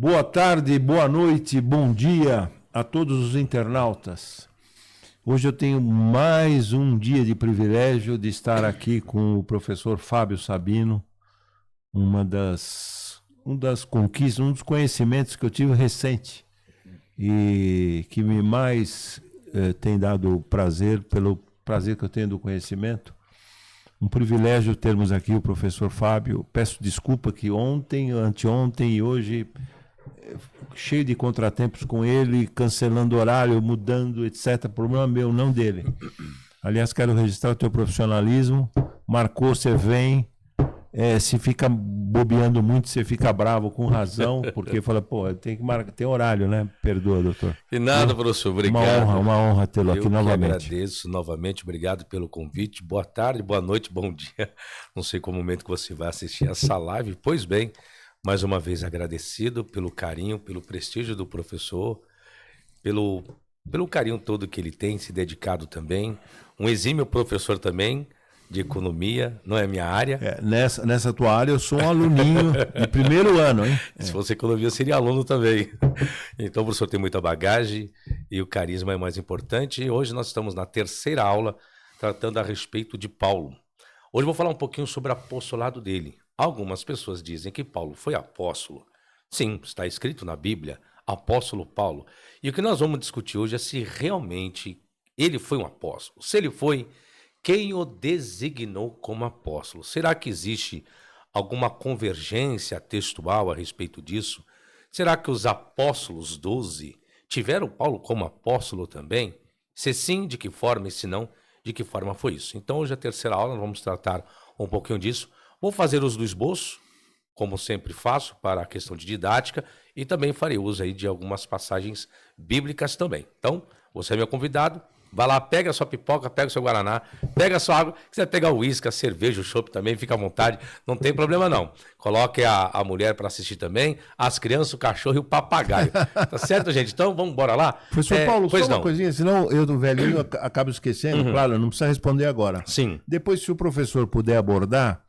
Boa tarde, boa noite, bom dia a todos os internautas. Hoje eu tenho mais um dia de privilégio de estar aqui com o professor Fábio Sabino, um das conquistas, um dos conhecimentos que eu tive recente e que me mais tem dado prazer, pelo prazer que eu tenho do conhecimento. Um privilégio termos aqui o professor Fábio. Peço desculpa que ontem, anteontem e hoje, cheio de contratempos com ele, cancelando horário, mudando, etc. Problema meu, não dele. Aliás, quero registrar o teu profissionalismo. Marcou, você vem. Se fica bobeando muito, você fica bravo, com razão, porque fala, pô, tem que marcar, tem horário, né? Perdoa, doutor. E nada, professor, obrigado. Uma honra tê-lo aqui novamente. Eu agradeço novamente, obrigado pelo convite. Boa tarde, boa noite, bom dia. Não sei qual momento que você vai assistir essa live. Pois bem, mais uma vez agradecido pelo carinho, pelo prestígio do professor, pelo carinho todo que ele tem se dedicado também. Um exímio professor também, de economia, não é minha área. Nessa tua área eu sou um aluninho de primeiro ano, hein? Se fosse economia, eu seria aluno também. Então o professor tem muita bagagem e o carisma é mais importante. E hoje nós estamos na terceira aula tratando a respeito de Paulo. Hoje eu vou falar um pouquinho sobre o apostolado dele. Algumas pessoas dizem que Paulo foi apóstolo. Sim, está escrito na Bíblia, apóstolo Paulo. E o que nós vamos discutir hoje é se realmente ele foi um apóstolo. Se ele foi, quem o designou como apóstolo? Será que existe alguma convergência textual a respeito disso? Será que os apóstolos 12 tiveram Paulo como apóstolo também? Se sim, de que forma? E se não, de que forma foi isso? Então hoje a terceira aula nós vamos tratar um pouquinho disso. Vou fazer uso do esboço, como sempre faço, para a questão de didática, e também farei uso aí de algumas passagens bíblicas também. Então, você é meu convidado. Vai lá, pega a sua pipoca, pega o seu guaraná, pega a sua água. Se quiser pegar o uísque, a cerveja, o chopp também, fica à vontade. Não tem problema, não. Coloque a mulher para assistir também, as crianças, o cachorro e o papagaio. Tá certo, gente? Então, vamos embora lá? Professor Paulo, só uma coisinha, senão eu do velhinho acabo esquecendo. Claro, não precisa responder agora. Sim. Depois, se o professor puder abordar,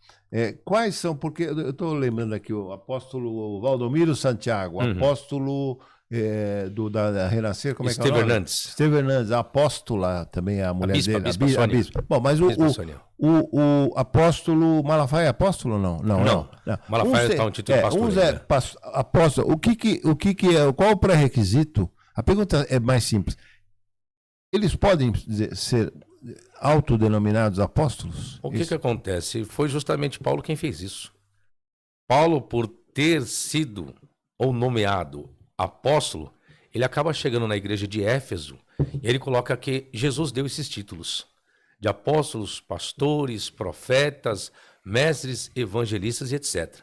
quais são, porque eu estou lembrando aqui o apóstolo Valdomiro Santiago, apóstolo... da Renascer, como é que é o nome? Esteve Hernandes, a apóstola também, a mulher dele. A bispa. Bom, mas o apóstolo Malafaia é apóstolo ou não? Não. Malafaia está um título pastoral. Apóstolo. Qual o pré-requisito? A pergunta é mais simples. Eles podem ser autodenominados apóstolos? O que acontece? Foi justamente Paulo quem fez isso. Paulo, por ter sido ou nomeado apóstolo, ele acaba chegando na igreja de Éfeso e ele coloca que Jesus deu esses títulos de apóstolos, pastores, profetas, mestres, evangelistas e etc.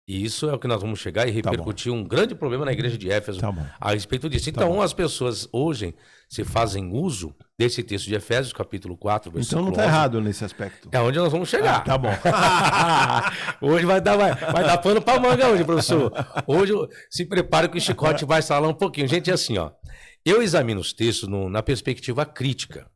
E isso é o que nós vamos chegar e repercutir um grande problema na igreja de Éfeso a respeito disso. Então, as pessoas hoje se fazem uso desse texto de Efésios, capítulo 4, versículo 11. Então não está errado nesse aspecto. É onde nós vamos chegar. Tá bom. Hoje vai dar pano para manga hoje, professor. Hoje se prepare que o chicote vai falar um pouquinho. Gente, é assim, ó. Eu examino os textos na perspectiva crítica.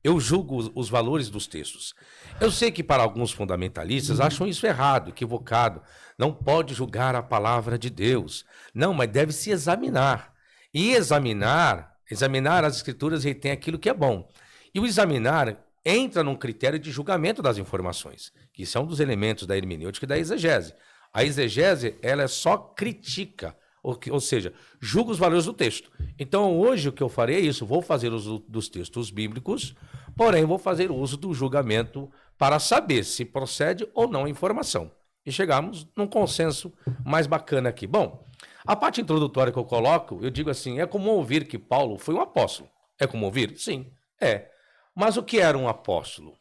Eu julgo os valores dos textos. Eu sei que para alguns fundamentalistas acham isso errado, equivocado. Não pode julgar a palavra de Deus. Não, mas deve se examinar. E examinar as escrituras e tem aquilo que é bom. E o examinar entra num critério de julgamento das informações, que são dos elementos da hermenêutica e da exegese. A exegese, ela só critica, ou seja, julga os valores do texto. Então, hoje o que eu farei é isso, vou fazer uso dos textos bíblicos, porém vou fazer uso do julgamento para saber se procede ou não a informação. E chegamos num consenso mais bacana aqui. Bom, a parte introdutória que eu coloco, eu digo assim, é comum ouvir que Paulo foi um apóstolo. É comum ouvir? Sim, é. Mas o que era um apóstolo?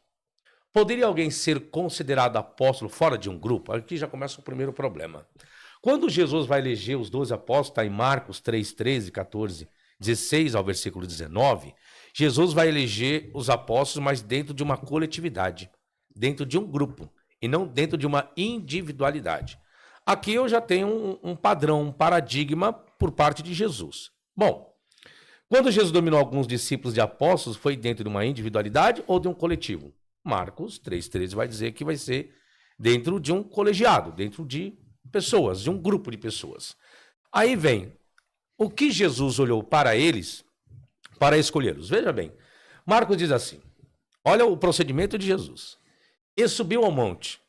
Poderia alguém ser considerado apóstolo fora de um grupo? Aqui já começa o primeiro problema. Quando Jesus vai eleger os 12 apóstolos, está em Marcos 3, 13, 14, 16 ao versículo 19, Jesus vai eleger os apóstolos, mas dentro de uma coletividade, dentro de um grupo, e não dentro de uma individualidade. Aqui eu já tenho um padrão, um paradigma por parte de Jesus. Bom, quando Jesus dominou alguns discípulos de apóstolos, foi dentro de uma individualidade ou de um coletivo? Marcos 3,13 vai dizer que vai ser dentro de um colegiado, dentro de pessoas, de um grupo de pessoas. Aí vem, o que Jesus olhou para eles, para escolhê-los. Veja bem, Marcos diz assim, olha o procedimento de Jesus. Ele subiu ao monte.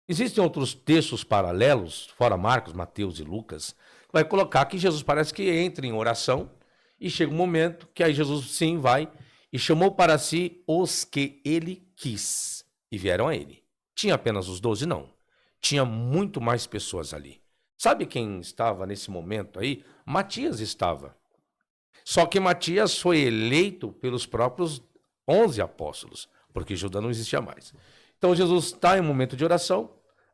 Existem outros textos paralelos, fora Marcos, Mateus e Lucas, que vai colocar que Jesus parece que entra em oração e chega um momento que aí Jesus sim vai e chamou para si os que ele quis e vieram a ele. Tinha apenas os 12? Não. Tinha muito mais pessoas ali. Sabe quem estava nesse momento aí? Matias estava. Só que Matias foi eleito pelos próprios 11 apóstolos, porque Judas não existia mais. Então Jesus está em um momento de oração,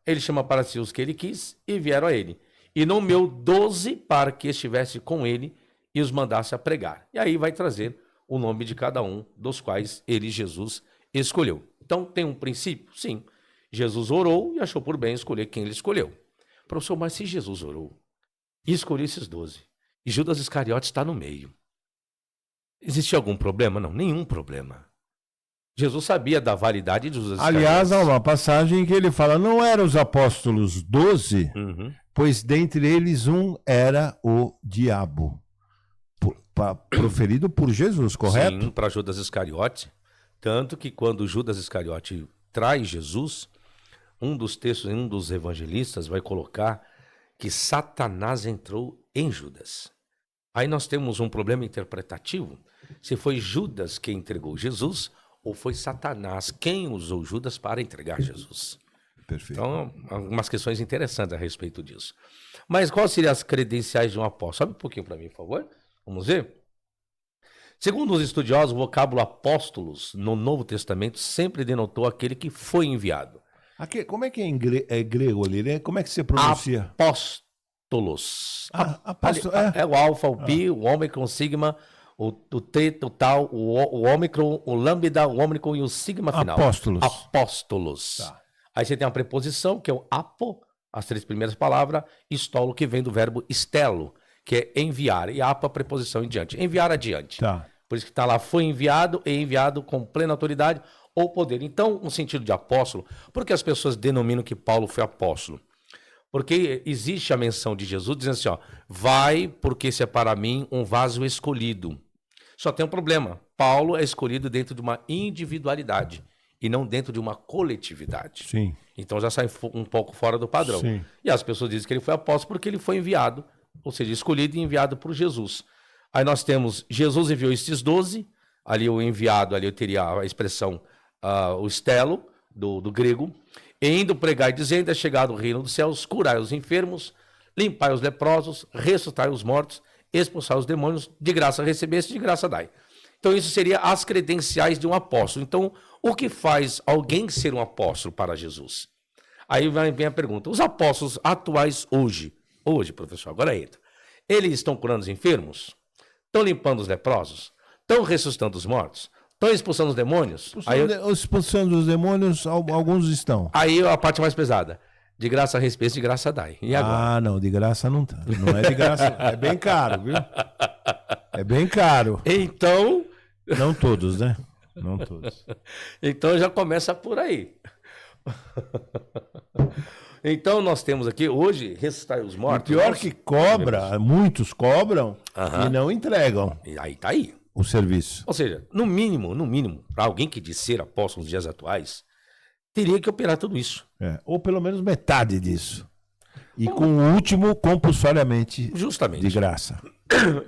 ele chama para si os que ele quis e vieram a ele. E nomeou 12 para que estivesse com ele e os mandasse a pregar. E aí vai trazer o nome de cada um dos quais ele, Jesus, escolheu. Então tem um princípio? Sim. Jesus orou e achou por bem escolher quem ele escolheu. Professor, mas se Jesus orou e escolheu esses 12, e Judas Iscariotes está no meio, existe algum problema? Não, nenhum problema. Jesus sabia da validade de Judas Iscariotes. Aliás, há uma passagem que ele fala, não eram os apóstolos 12, pois dentre eles um era o diabo, proferido por Jesus, correto? Sim, para Judas Iscariote. Tanto que quando Judas Iscariote traz Jesus, um dos textos, um dos evangelistas vai colocar que Satanás entrou em Judas. Aí nós temos um problema interpretativo, se foi Judas quem entregou Jesus ou foi Satanás quem usou Judas para entregar Jesus. Perfeito. Então, algumas questões interessantes a respeito disso. Mas quais seriam as credenciais de um apóstolo? Sobe um pouquinho para mim, por favor. Vamos ver? Segundo os estudiosos, o vocábulo apóstolos no Novo Testamento sempre denotou aquele que foi enviado. Aqui, como é que é grego ali, né? Como é que você pronuncia? Apóstolos. Apóstolo, é o alfa, o pi, o ômicron, o sigma, o teta, o tal, o ômicron, o lambda, o ômicron e o sigma final. Apóstolos. Apóstolos. Tá. Aí você tem uma preposição, que é o apo, as 3 primeiras palavras, estolo, que vem do verbo estelo, que é enviar, e apo a preposição em diante. Enviar adiante. Tá. Por isso que está lá, foi enviado e enviado com plena autoridade ou poder. Então, um sentido de apóstolo, por que as pessoas denominam que Paulo foi apóstolo? Porque existe a menção de Jesus dizendo assim, ó, vai porque esse é para mim um vaso escolhido. Só tem um problema, Paulo é escolhido dentro de uma individualidade e não dentro de uma coletividade. Sim. Então já sai um pouco fora do padrão. Sim. E as pessoas dizem que ele foi apóstolo porque ele foi enviado, ou seja, escolhido e enviado por Jesus. Aí nós temos, Jesus enviou esses 12, ali o enviado, ali eu teria a expressão, o estelo, do grego, e indo pregar e dizendo, é chegado o reino dos céus, curai os enfermos, limpai os leprosos, ressuscitai os mortos, expulsar os demônios, de graça recebeste, de graça dai. Então isso seria as credenciais de um apóstolo. Então, o que faz alguém ser um apóstolo para Jesus? Aí vem a pergunta, os apóstolos atuais hoje, professor, agora entra, eles estão curando os enfermos? Estão limpando os leprosos? Estão ressuscitando os mortos? Estão expulsando os demônios? Expulsando os demônios, alguns estão. Aí a parte mais pesada. De graça respeito, de graça dai. E agora? Ah, não, de graça não tá. Não é de graça. É bem caro, viu? É bem caro. Então... Não todos, né? Não todos. Então já começa por aí. Então nós temos aqui, hoje, ressuscitar os mortos. O pior que cobra, muitos cobram e não entregam. E aí tá aí. O serviço. Ou seja, no mínimo, para alguém que diz ser apóstolo nos dias atuais, teria que operar tudo isso. Ou pelo menos metade disso. E com o último, compulsoriamente, justamente, de graça.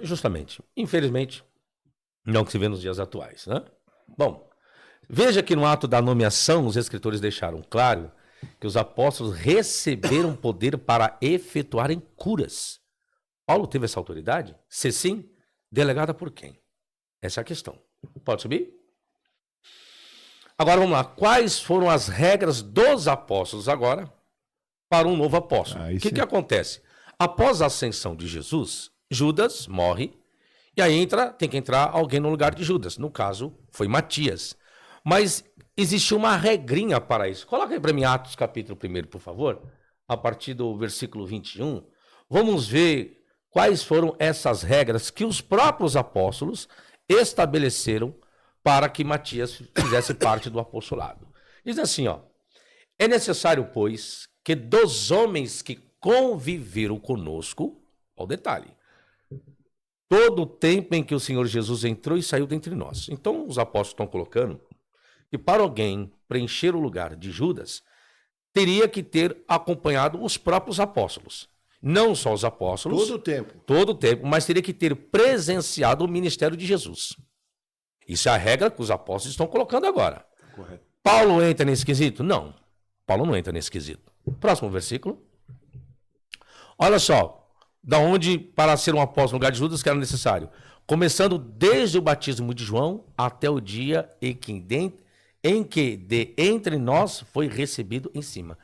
Justamente. Infelizmente, não que se vê nos dias atuais, né? Bom, veja que no ato da nomeação, os escritores deixaram claro que os apóstolos receberam poder para efetuarem curas. Paulo teve essa autoridade? Se sim, delegada por quem? Essa é a questão. Pode subir? Agora vamos lá. Quais foram as regras dos apóstolos agora para um novo apóstolo? O que acontece? Após a ascensão de Jesus, Judas morre e aí tem que entrar alguém no lugar de Judas. No caso, foi Matias. Mas existe uma regrinha para isso. Coloca aí para mim Atos capítulo 1, por favor. A partir do versículo 21. Vamos ver quais foram essas regras que os próprios apóstolos estabeleceram para que Matias fizesse parte do apostolado. Diz assim, ó. É necessário, pois, que dos homens que conviveram conosco, Olha o detalhe. Todo o tempo em que o Senhor Jesus entrou e saiu dentre nós. Então, os apóstolos estão colocando que para alguém preencher o lugar de Judas, teria que ter acompanhado os próprios apóstolos. Não só os apóstolos. Todo o tempo, mas teria que ter presenciado o ministério de Jesus. Isso é a regra que os apóstolos estão colocando agora. Correto. Paulo entra nesse quesito? Não. Paulo não entra nesse quesito. Próximo versículo. Olha só. Da onde, para ser um apóstolo no lugar de Judas, que era necessário. Começando desde o batismo de João até o dia em que de entre nós foi recebido em cima.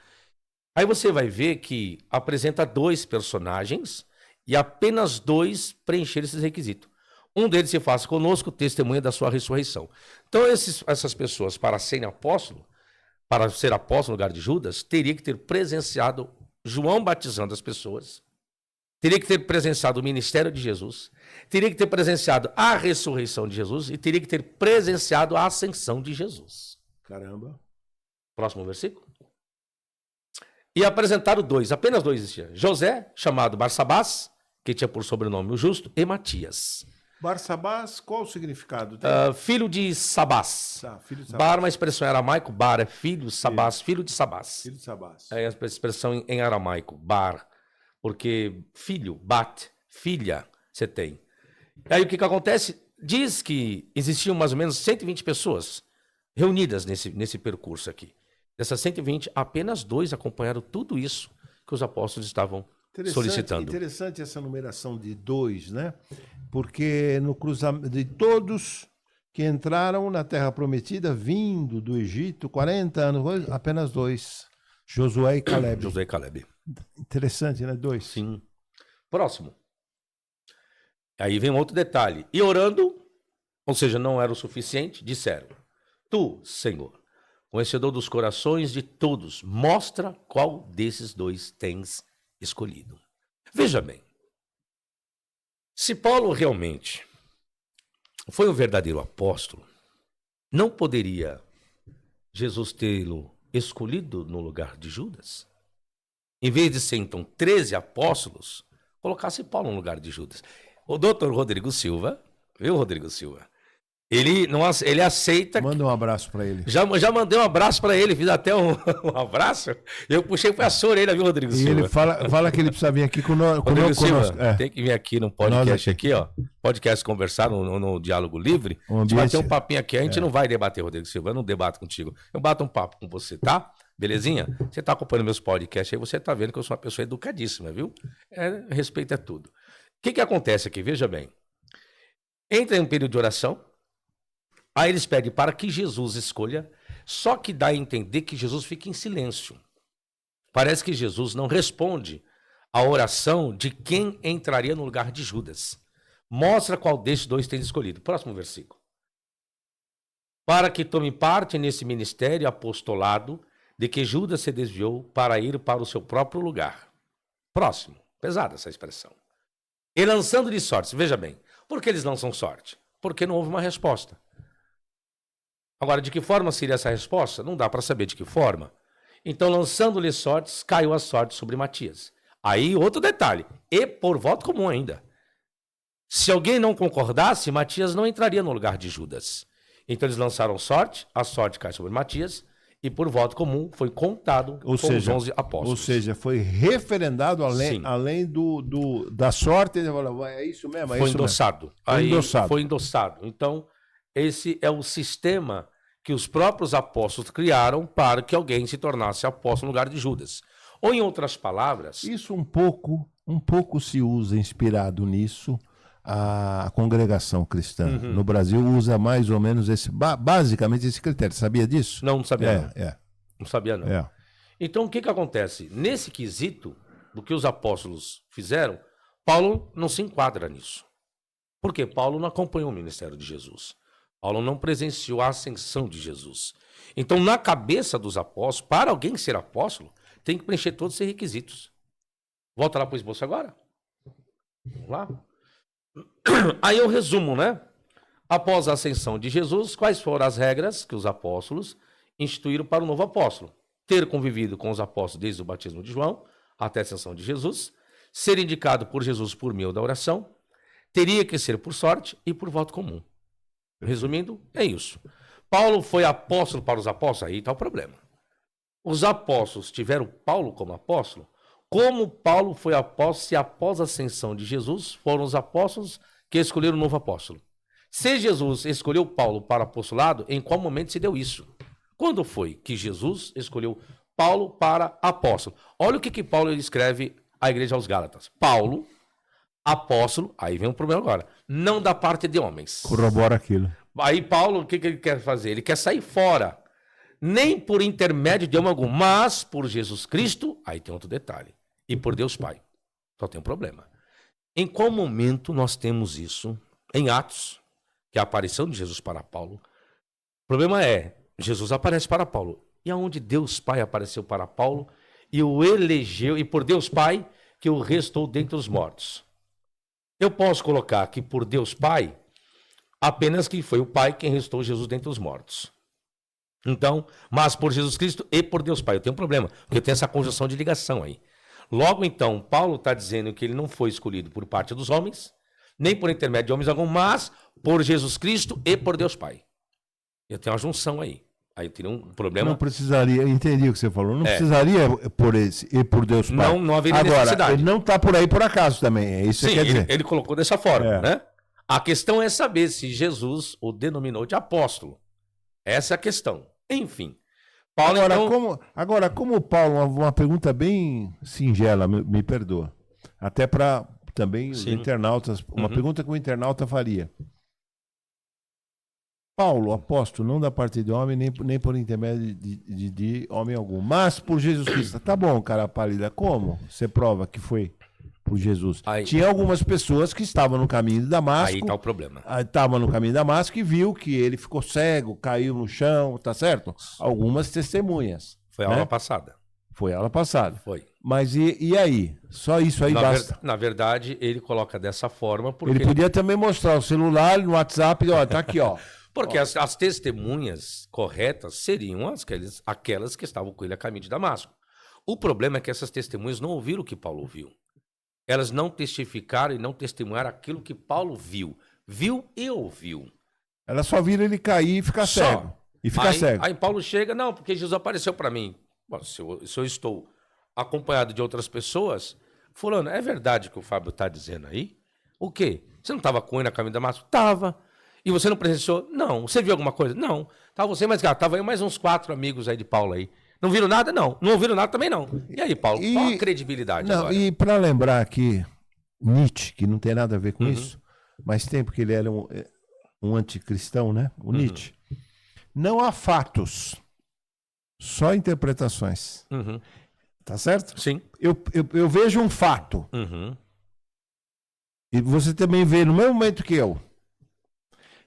Aí você vai ver que apresenta 2 personagens e apenas 2 preencheram esses requisitos. Um deles se faz conosco, testemunha da sua ressurreição. Então essas pessoas, para ser apóstolo no lugar de Judas, teria que ter presenciado João batizando as pessoas, teria que ter presenciado o ministério de Jesus, teria que ter presenciado a ressurreição de Jesus e teria que ter presenciado a ascensão de Jesus. Caramba. Próximo versículo. E apresentaram 2, apenas 2 existiam. José, chamado Barsabás, que tinha por sobrenome o Justo, e Matias. Barsabás, qual o significado? Filho de Sabás. Filho de Sabás. Bar é uma expressão em aramaico, bar é filho, Sabás, filho de Sabás. Filho de Sabás. É a expressão em aramaico, bar. Porque filho, bat, filha, você tem. Aí o que acontece? Diz que existiam mais ou menos 120 pessoas reunidas nesse percurso aqui. Dessas 120, apenas 2 acompanharam tudo isso que os apóstolos estavam solicitando. Interessante essa numeração de 2, né? Porque no cruzamento de todos que entraram na Terra Prometida, vindo do Egito, 40 anos, apenas 2. Josué e Caleb. Josué e Caleb. Interessante, né? 2. Sim. Próximo. Aí vem um outro detalhe. E orando, ou seja, não era o suficiente, disseram: Tu, Senhor, conhecedor dos corações de todos, mostra qual desses 2 tens escolhido. Veja bem, se Paulo realmente foi um verdadeiro apóstolo, não poderia Jesus tê-lo escolhido no lugar de Judas? Em vez de ser, então, 13 apóstolos, colocasse Paulo no lugar de Judas. O doutor Rodrigo Silva, viu, Rodrigo Silva? Ele aceita... Manda um abraço para ele. Já mandei um abraço para ele, fiz até um abraço. Eu puxei para a sua orelha, viu, Rodrigo Silva? E ele fala que ele precisa vir aqui conosco. Rodrigo Silva, tem que vir aqui no podcast aqui, ó. Podcast conversar no Diálogo Livre. A gente vai ter um papinho aqui. A gente não vai debater, Rodrigo Silva. Eu não debato contigo. Eu bato um papo com você, tá? Belezinha? Você tá acompanhando meus podcasts aí, você tá vendo que eu sou uma pessoa educadíssima, viu? Respeito é tudo. O que acontece aqui? Veja bem. Entra em um período de oração. Aí eles pedem para que Jesus escolha, só que dá a entender que Jesus fica em silêncio. Parece que Jesus não responde à oração de quem entraria no lugar de Judas. Mostra qual desses 2 tem escolhido. Próximo versículo. Para que tome parte nesse ministério apostolado de que Judas se desviou para ir para o seu próprio lugar. Próximo. Pesada essa expressão. E lançando-lhe sorte. Veja bem, por que eles lançam sorte? Porque não houve uma resposta. Agora, de que forma seria essa resposta? Não dá para saber de que forma. Então, lançando-lhe sortes, caiu a sorte sobre Matias. Aí, outro detalhe. E por voto comum ainda. Se alguém não concordasse, Matias não entraria no lugar de Judas. Então, eles lançaram sorte, a sorte cai sobre Matias, e por voto comum foi contado com os 11 apóstolos. Ou seja, foi referendado além da sorte. Ele falou, é isso mesmo? Foi endossado. Foi endossado. Então, esse é o sistema que os próprios apóstolos criaram para que alguém se tornasse apóstolo no lugar de Judas. Ou, em outras palavras... Isso um pouco se usa, inspirado nisso, a congregação cristã. No Brasil usa mais ou menos basicamente esse critério. Sabia disso? Não sabia não. É. Não sabia não. É. Então, o que acontece? Nesse quesito, do que os apóstolos fizeram, Paulo não se enquadra nisso. Por quê? Paulo não acompanhou o ministério de Jesus. Paulo não presenciou a ascensão de Jesus. Então, na cabeça dos apóstolos, para alguém ser apóstolo, tem que preencher todos esses requisitos. Volta lá para o esboço agora. Vamos lá. Aí eu resumo, né? Após a ascensão de Jesus, quais foram as regras que os apóstolos instituíram para o novo apóstolo? Ter convivido com os apóstolos desde o batismo de João até a ascensão de Jesus, ser indicado por Jesus por meio da oração, teria que ser por sorte e por voto comum. Resumindo, é isso. Paulo foi apóstolo para os apóstolos? Aí está o problema. Os apóstolos tiveram Paulo como apóstolo? Como Paulo foi apóstolo se após a ascensão de Jesus foram os apóstolos que escolheram o novo apóstolo? Se Jesus escolheu Paulo para apostolado, em qual momento se deu isso? Quando foi que Jesus escolheu Paulo para apóstolo? Olha o que Paulo escreve à igreja aos Gálatas. Paulo, apóstolo, aí vem um problema agora, não da parte de homens. Corrobora aquilo. Aí Paulo, o que ele quer fazer? Ele quer sair fora. Nem por intermédio de homem algum, mas por Jesus Cristo, aí tem outro detalhe, e por Deus Pai. Só tem um problema. Em qual momento nós temos isso? Em Atos, que é a aparição de Jesus para Paulo. O problema é, Jesus aparece para Paulo. E aonde Deus Pai apareceu para Paulo e o elegeu, e por Deus Pai, que o restou dentre os mortos. Eu posso colocar que por Deus Pai, apenas que foi o Pai quem restou Jesus dentre os mortos. Então, mas por Jesus Cristo e por Deus Pai. Eu tenho um problema, porque tem essa conjunção de ligação aí. Logo então, Paulo está dizendo que ele não foi escolhido por parte dos homens, nem por intermédio de homens algum, mas por Jesus Cristo e por Deus Pai. Eu tenho uma junção aí. Aí eu teria um problema. Não precisaria, entendi o que você falou, não precisaria por esse e por Deus Pai. Não haveria Agora, necessidade. ele não está por aí por acaso também, é isso que Sim, quer dizer. ele colocou dessa forma, né? A questão é saber se Jesus o denominou de apóstolo. Essa é a questão. Enfim. Paulo, Agora, como Paulo, uma pergunta bem singela, me perdoa. Até para também os internautas, uma pergunta que o internauta faria. Paulo, apóstolo, não da parte de homem, nem por intermédio de homem algum, mas por Jesus Cristo. Tá bom, cara pálida, como você prova que foi por Jesus? Aí, tinha algumas pessoas que estavam no caminho de Damasco. Aí tá o problema. Estavam no caminho de Damasco e viu que ele ficou cego, caiu no chão, tá certo? Algumas testemunhas. Foi a aula passada. Foi a aula passada. Foi. Mas e aí? Só isso aí basta? Na verdade, ele coloca dessa forma porque... Ele podia também mostrar o celular no WhatsApp, ó, tá aqui, ó. Porque as testemunhas corretas seriam aquelas que estavam com ele a caminho de Damasco. O problema é que essas testemunhas não ouviram o que Paulo ouviu. Elas não testificaram e não testemunharam aquilo que Paulo viu. Viu e ouviu. Elas só viram ele cair e ficar cego. E ficar cego. Aí Paulo chega, não, porque Jesus apareceu para mim. Bom, se eu estou acompanhado de outras pessoas, fulano, é verdade o que o Fábio está dizendo aí? O quê? Você não estava com ele na caminho de Damasco? Estava. E você não presenciou? Não. Você viu alguma coisa? Não. Tava você, mas tava eu mais uns 4 amigos aí de Paulo aí. Não viram nada? Não. Não ouviram nada também não. E aí, Paulo, qual a credibilidade agora? E para lembrar aqui, Nietzsche, que não tem nada a ver com isso, mas tem porque ele era um anticristão, né? O Nietzsche. Não há fatos, só interpretações. Tá certo? Sim. Eu vejo um fato. E você também vê no mesmo momento que eu.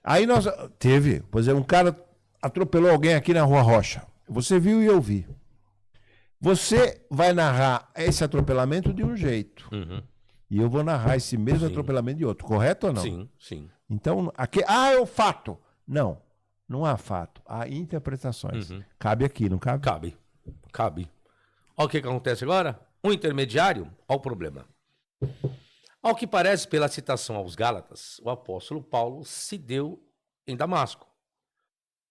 Aí nós teve, por exemplo, um cara atropelou alguém aqui na Rua Rocha. Você viu e eu vi. Você vai narrar esse atropelamento de um jeito. E eu vou narrar esse mesmo atropelamento de outro. Correto ou não? Sim, sim. Então, aqui, é o fato. Não há fato. Há interpretações. Cabe aqui, não cabe? Cabe. Olha o que acontece agora. Um intermediário, olha o problema. Ao que parece, pela citação aos Gálatas, o apóstolo Paulo se deu em Damasco.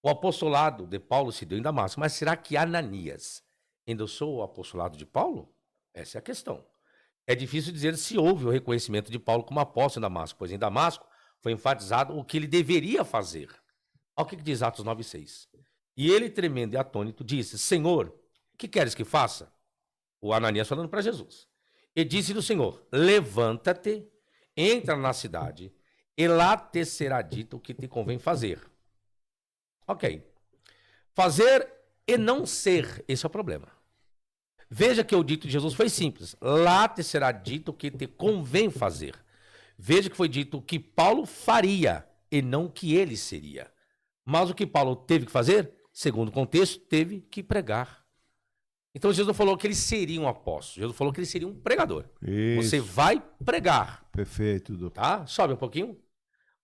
O apostolado de Paulo se deu em Damasco. Mas será que Ananias endossou o apostolado de Paulo? Essa é a questão. É difícil dizer se houve o reconhecimento de Paulo como apóstolo em Damasco, pois em Damasco foi enfatizado o que ele deveria fazer. Olha o que diz Atos 9,6. E ele, tremendo e atônito, disse: Senhor, que queres que faça? O Ananias falando para Jesus. E disse-lhe o Senhor: levanta-te, entra na cidade, e lá te será dito o que te convém fazer. Ok. Fazer e não ser, esse é o problema. Veja que o dito de Jesus foi simples. Lá te será dito o que te convém fazer. Veja que foi dito o que Paulo faria e não o que ele seria. Mas o que Paulo teve que fazer, segundo o contexto, teve que pregar. Então Jesus não falou que ele seria um apóstolo. Jesus falou que ele seria um pregador. Isso. Você vai pregar. Perfeito, doutor. Tá? Sobe um pouquinho.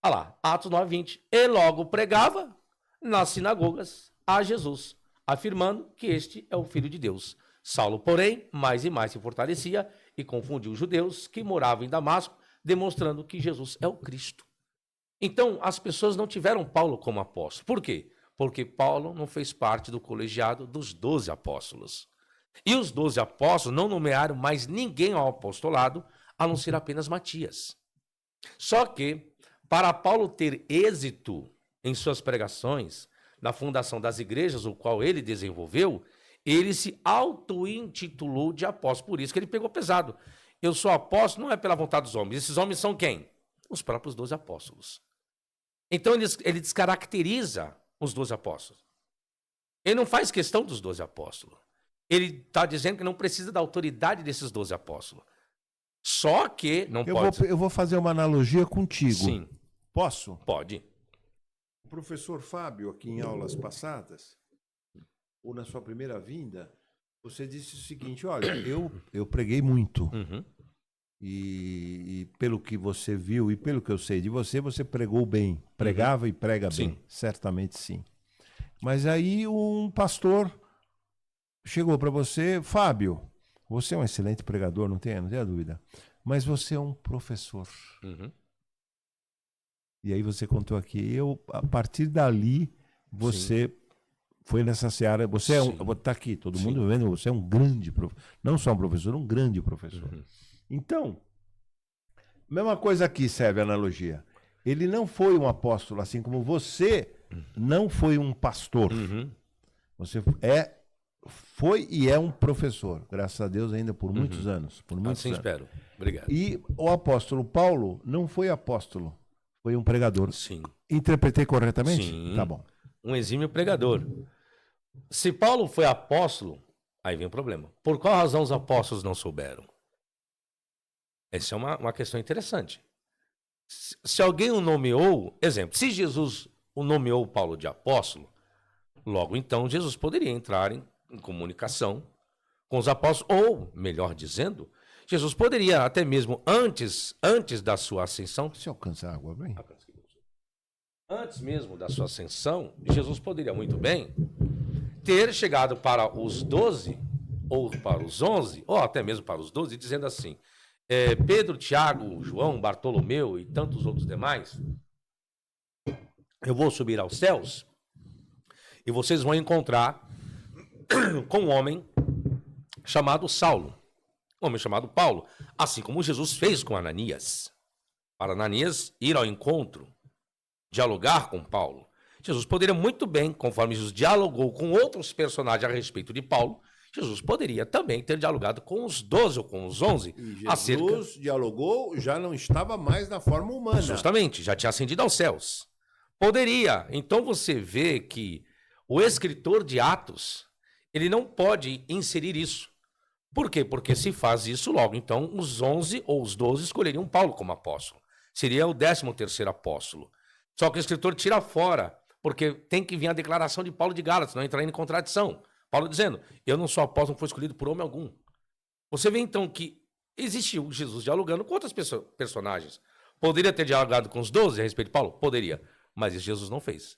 Olha lá, Atos 9:20. E logo pregava nas sinagogas a Jesus, afirmando que este é o Filho de Deus. Saulo, porém, mais e mais se fortalecia e confundiu os judeus que moravam em Damasco, demonstrando que Jesus é o Cristo. Então, as pessoas não tiveram Paulo como apóstolo. Por quê? Porque Paulo não fez parte do colegiado dos 12 apóstolos. E os 12 apóstolos não nomearam mais ninguém ao apostolado, a não ser apenas Matias. Só que, para Paulo ter êxito em suas pregações, na fundação das igrejas, o qual ele desenvolveu, ele se auto-intitulou de apóstolo. Por isso que ele pegou pesado. Eu sou apóstolo não é pela vontade dos homens. Esses homens são quem? Os próprios 12 apóstolos. Então ele descaracteriza os 12 apóstolos. Ele não faz questão dos 12 apóstolos. Ele está dizendo que não precisa da autoridade desses 12 apóstolos. Só que não pode... Eu vou fazer uma analogia contigo. Sim. Posso? Pode. O professor Fábio, aqui em aulas passadas, ou na sua primeira vinda, você disse o seguinte, olha, eu preguei muito. Uhum. E pelo que você viu e pelo que eu sei de você, você pregou bem. Pregava e prega Sim. bem. Certamente sim. Mas aí um pastor chegou para você, Fábio, você é um excelente pregador, não tenha dúvida, mas você é um professor. Uhum. E aí você contou aqui, a partir dali, você foi nessa seara, você é tá aqui, todo mundo vendo, você é um grande professor, não só um professor, um grande professor. Uhum. Então, mesma coisa aqui serve a analogia. Ele não foi um apóstolo, assim como você não foi um pastor. Uhum. Você foi e é um professor, graças a Deus ainda por muitos anos. Por muitos Assim anos. espero. Obrigado. E o apóstolo Paulo não foi apóstolo, foi um pregador. Sim. Interpretei corretamente? Sim. Tá bom. Um exímio pregador. Se Paulo foi apóstolo, aí vem o problema. Por qual razão os apóstolos não souberam? Essa é uma questão interessante. Se alguém o nomeou, exemplo, se Jesus o nomeou Paulo de apóstolo, logo então Jesus poderia entrar em comunicação com os apóstolos, ou, melhor dizendo, Jesus poderia até mesmo antes da sua ascensão... Você alcança a água bem? Antes mesmo da sua ascensão, Jesus poderia muito bem ter chegado para os 12, ou para os 11, ou até mesmo para os 12, dizendo assim, Pedro, Tiago, João, Bartolomeu e tantos outros demais, eu vou subir aos céus e vocês vão encontrar com um homem chamado Saulo, um homem chamado Paulo, assim como Jesus fez com Ananias. Para Ananias ir ao encontro, dialogar com Paulo. Jesus poderia muito bem, conforme Jesus dialogou com outros personagens a respeito de Paulo, Jesus poderia também ter dialogado com os 12 ou com os 11. E Jesus dialogou, já não estava mais na forma humana. Justamente, já tinha ascendido aos céus. Poderia. Então você vê que o escritor de Atos, ele não pode inserir isso. Por quê? Porque se faz isso logo, então os 11 ou os 12 escolheriam Paulo como apóstolo. Seria o 13º apóstolo. Só que o escritor tira fora, porque tem que vir a declaração de Paulo de Gálatas, não entrar em contradição. Paulo dizendo, eu não sou apóstolo, não fui escolhido por homem algum. Você vê então que existiu Jesus dialogando com outros personagens. Poderia ter dialogado com os 12 a respeito de Paulo? Poderia, mas isso Jesus não fez.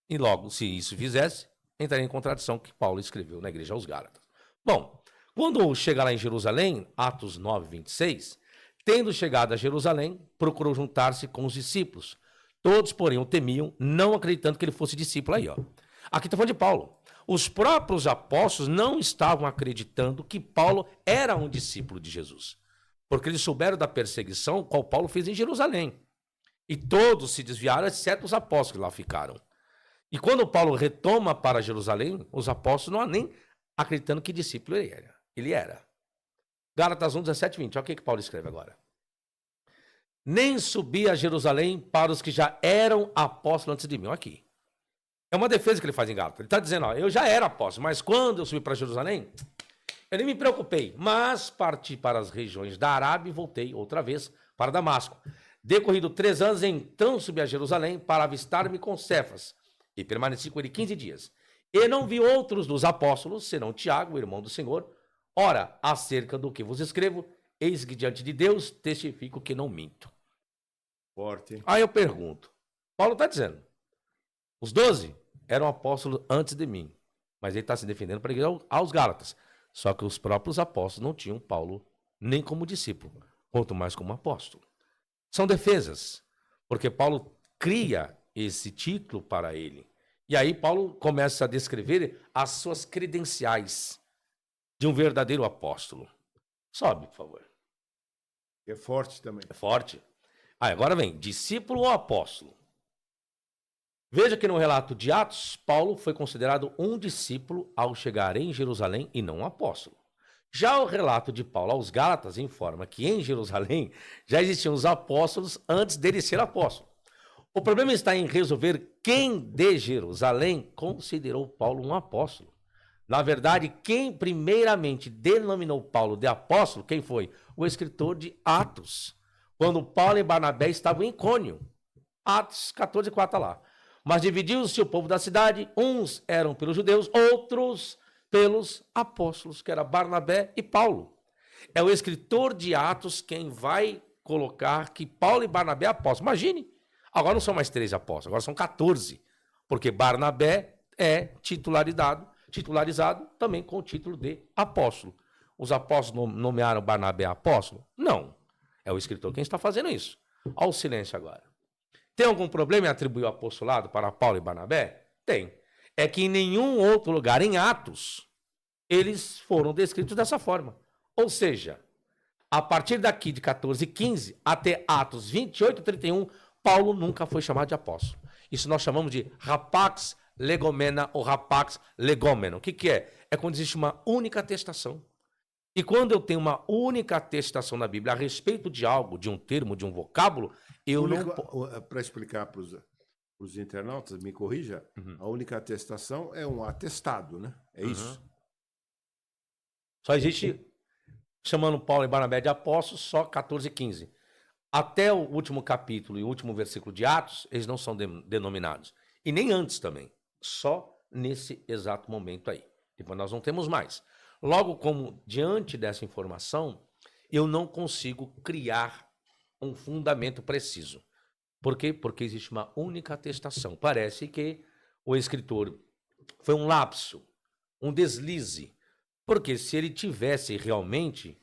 E logo, se isso fizesse, entraria em contradição que Paulo escreveu na igreja aos Gálatas. Bom, quando chega lá em Jerusalém, Atos 9, 26, tendo chegado a Jerusalém, procurou juntar-se com os discípulos. Todos, porém, o temiam, não acreditando que ele fosse discípulo. Aí, ó. Aqui está falando de Paulo. Os próprios apóstolos não estavam acreditando que Paulo era um discípulo de Jesus, porque eles souberam da perseguição qual Paulo fez em Jerusalém. E todos se desviaram, exceto os apóstolos que lá ficaram. E quando Paulo retoma para Jerusalém, os apóstolos não há nem acreditando que discípulo ele era. Gálatas 1, 17, 20. Olha o que Paulo escreve agora. Nem subi a Jerusalém para os que já eram apóstolos antes de mim. Olha aqui. É uma defesa que ele faz em Gálatas. Ele está dizendo, ó, eu já era apóstolo, mas quando eu subi para Jerusalém, eu nem me preocupei, mas parti para as regiões da Arábia e voltei outra vez para Damasco. Decorrido 3 anos, então subi a Jerusalém para avistar-me com Cefas e permaneci com ele 15 dias. E não vi outros dos apóstolos, senão Tiago, o irmão do Senhor. Ora, acerca do que vos escrevo, eis que diante de Deus testifico que não minto. Forte. Aí eu pergunto, Paulo está dizendo, os 12 eram apóstolos antes de mim, mas ele está se defendendo para a igreja aos Gálatas. Só que os próprios apóstolos não tinham Paulo nem como discípulo, quanto mais como apóstolo. São defesas, porque Paulo cria esse título para ele. E aí Paulo começa a descrever as suas credenciais de um verdadeiro apóstolo. Sobe, por favor. É forte também. É forte. Agora vem, discípulo ou apóstolo? Veja que no relato de Atos, Paulo foi considerado um discípulo ao chegar em Jerusalém e não um apóstolo. Já o relato de Paulo aos Gálatas informa que em Jerusalém já existiam os apóstolos antes dele ser apóstolo. O problema está em resolver quem de Jerusalém considerou Paulo um apóstolo. Na verdade, quem primeiramente denominou Paulo de apóstolo, quem foi? O escritor de Atos, quando Paulo e Barnabé estavam em Icônio. Atos 14:4 lá. Mas dividiu-se o povo da cidade, uns eram pelos judeus, outros pelos apóstolos, que era Barnabé e Paulo. É o escritor de Atos quem vai colocar que Paulo e Barnabé é apóstolos. Imagine, agora não são mais 13 apóstolos, agora são 14, porque Barnabé é titularizado também com o título de apóstolo. Os apóstolos nomearam Barnabé apóstolo? Não. É o escritor quem está fazendo isso. Olha o silêncio agora. Tem algum problema em atribuir o apostolado para Paulo e Barnabé? Tem. É que em nenhum outro lugar, em Atos, eles foram descritos dessa forma. Ou seja, a partir daqui de 14:15 até Atos 28:31, Paulo nunca foi chamado de apóstolo. Isso nós chamamos de rapax legomena ou rapax legomeno. O que é? É quando existe uma única atestação. E quando eu tenho uma única atestação na Bíblia a respeito de algo, de um termo, de um vocábulo, eu não... Para explicar para os internautas, me corrija, a única atestação é um atestado, né? É isso. Só existe, chamando Paulo e Barnabé de apóstolos, só 14:15. Até o último capítulo e o último versículo de Atos, eles não são denominados. E nem antes também. Só nesse exato momento aí. Depois nós não temos mais. Logo, como diante dessa informação, eu não consigo criar um fundamento preciso. Por quê? Porque existe uma única atestação. Parece que o escritor foi um lapso, um deslize. Porque se ele tivesse realmente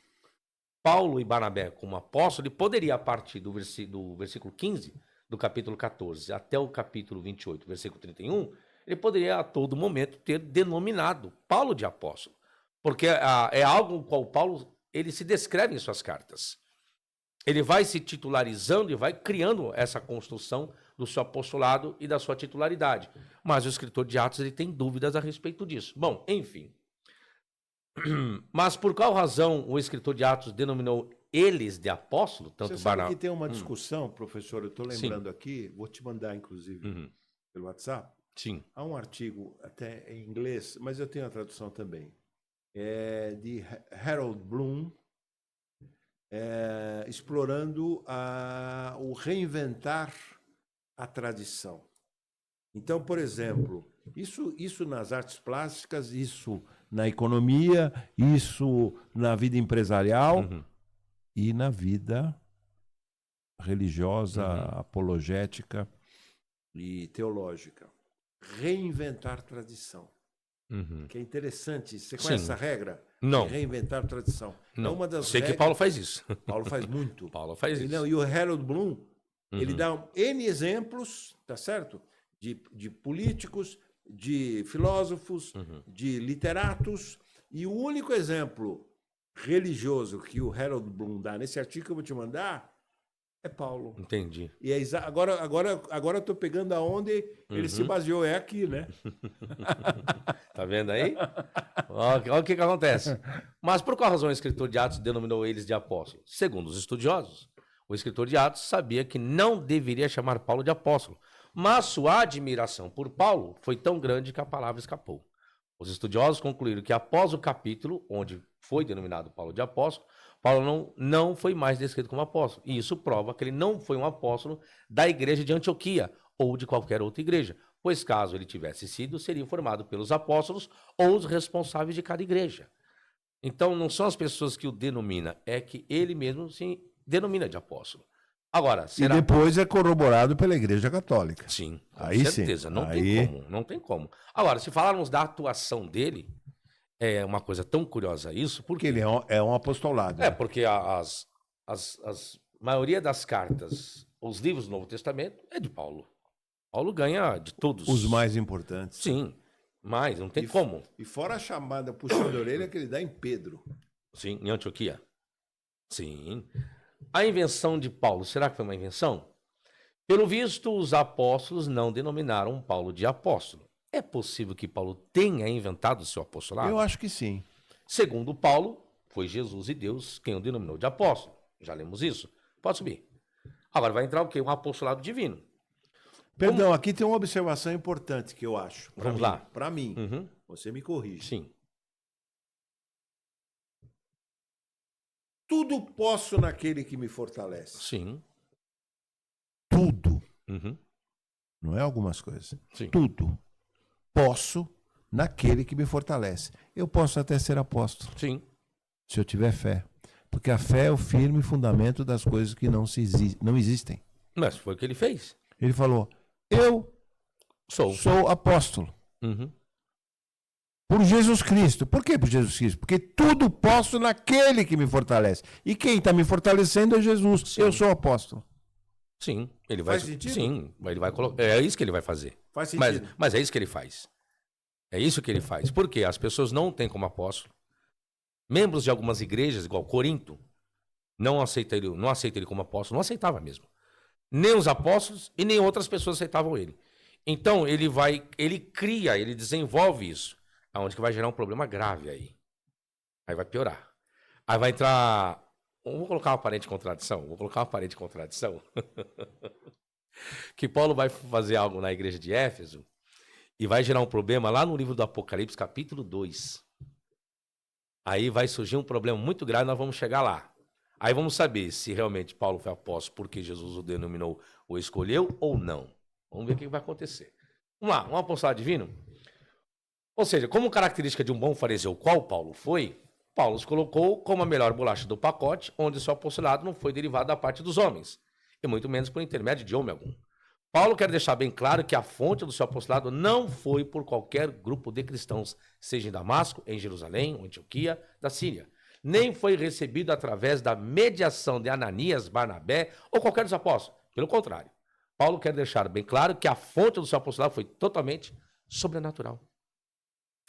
Paulo e Barnabé como apóstolo, ele poderia, a partir do versículo 15 do capítulo 14 até o capítulo 28, versículo 31, ele poderia a todo momento ter denominado Paulo de apóstolo. Porque é algo com o qual Paulo ele se descreve em suas cartas. Ele vai se titularizando e vai criando essa construção do seu apostolado e da sua titularidade. Mas o escritor de Atos ele tem dúvidas a respeito disso. Bom, enfim. Mas por qual razão o escritor de Atos denominou eles de apóstolo? Tanto Você sabe que tem uma discussão, professor, eu estou lembrando aqui, vou te mandar inclusive pelo WhatsApp. Sim. Há um artigo até em inglês, mas eu tenho a tradução também. É de Harold Bloom, explorando o reinventar a tradição. Então, por exemplo, isso nas artes plásticas, isso na economia, isso na vida empresarial e na vida religiosa, apologética e teológica. Reinventar tradição. Que é interessante. Você conhece essa regra? Não. Reinventar tradição. Não. É uma das Sei que Paulo faz isso. Paulo faz muito. Paulo faz isso. Não, e o Harold Bloom, ele dá N exemplos, tá certo? De políticos, de filósofos, de literatos. E o único exemplo religioso que o Harold Bloom dá nesse artigo que eu vou te mandar é Paulo. Entendi. E é agora eu estou pegando aonde ele se baseou, é aqui, né? Tá vendo aí? Olha o que acontece. Mas por qual razão o escritor de Atos denominou eles de apóstolos? Segundo os estudiosos, o escritor de Atos sabia que não deveria chamar Paulo de apóstolo, mas sua admiração por Paulo foi tão grande que a palavra escapou. Os estudiosos concluíram que após o capítulo, onde foi denominado Paulo de apóstolo, Paulo não foi mais descrito como apóstolo. E isso prova que ele não foi um apóstolo da igreja de Antioquia ou de qualquer outra igreja, pois caso ele tivesse sido, seria informado pelos apóstolos ou os responsáveis de cada igreja. Então não são as pessoas que o denominam, é que ele mesmo se denomina de apóstolo. Agora, será... E depois é corroborado pela Igreja Católica. Sim, com aí certeza, sim. Não tem como. Agora, se falarmos da atuação dele, é uma coisa tão curiosa isso, Porque ele é um apostolado. É, né? porque a maioria das cartas, os livros do Novo Testamento, é de Paulo. Paulo ganha de todos. Os mais importantes. Sim, mas não tem como. E fora a chamada puxão de orelha que ele dá em Pedro. Sim, em Antioquia. Sim. A invenção de Paulo, será que foi uma invenção? Pelo visto, os apóstolos não denominaram Paulo de apóstolo. É possível que Paulo tenha inventado o seu apostolado? Eu acho que sim. Segundo Paulo, foi Jesus e Deus quem o denominou de apóstolo. Já lemos isso? Pode subir. Agora vai entrar o quê? Um apostolado divino. Perdão, aqui tem uma observação importante que eu acho. Vamos lá. Para mim. Uhum. Você me corrige. Sim. Tudo posso naquele que me fortalece. Sim. Tudo. Uhum. Não é algumas coisas. Sim. Tudo posso naquele que me fortalece. Eu posso até ser apóstolo, Sim. se eu tiver fé. Porque a fé é o firme fundamento das coisas que não existem. Mas foi o que ele fez. Ele falou, eu Sou. sou apóstolo. Uhum. Por Jesus Cristo. Por que por Jesus Cristo? Porque tudo posso naquele que me fortalece. E quem está me fortalecendo é Jesus. Sim. Eu sou apóstolo. Sim. Ele vai. Faz sentido? Sim. Ele vai colocar. É isso que ele vai fazer. Faz sentido. Mas é isso que ele faz. É isso que ele faz. Por quê? As pessoas não têm como apóstolo. Membros de algumas igrejas, igual Corinto, não aceitam ele como apóstolo. Não aceitava mesmo. Nem os apóstolos e nem outras pessoas aceitavam ele. Então, ele cria, ele desenvolve isso. Aonde que vai gerar um problema grave aí. Aí vai piorar. Aí vai entrar... Vou colocar uma aparente contradição. Que Paulo vai fazer algo na igreja de Éfeso e vai gerar um problema lá no livro do Apocalipse, capítulo 2. Aí vai surgir um problema muito grave, nós vamos chegar lá. Aí vamos saber se realmente Paulo foi apóstolo porque Jesus o denominou ou escolheu ou não. Vamos ver o que vai acontecer. Vamos lá, um apostolado divino? Ou seja, como característica de um bom fariseu, qual Paulo foi, Paulo se colocou como a melhor bolacha do pacote, onde seu apostolado não foi derivado da parte dos homens, e muito menos por intermédio de homem algum. Paulo quer deixar bem claro que a fonte do seu apostolado não foi por qualquer grupo de cristãos, seja em Damasco, em Jerusalém, ou Antioquia, da Síria. Nem foi recebido através da mediação de Ananias, Barnabé ou qualquer dos apóstolos. Pelo contrário, Paulo quer deixar bem claro que a fonte do seu apostolado foi totalmente sobrenatural.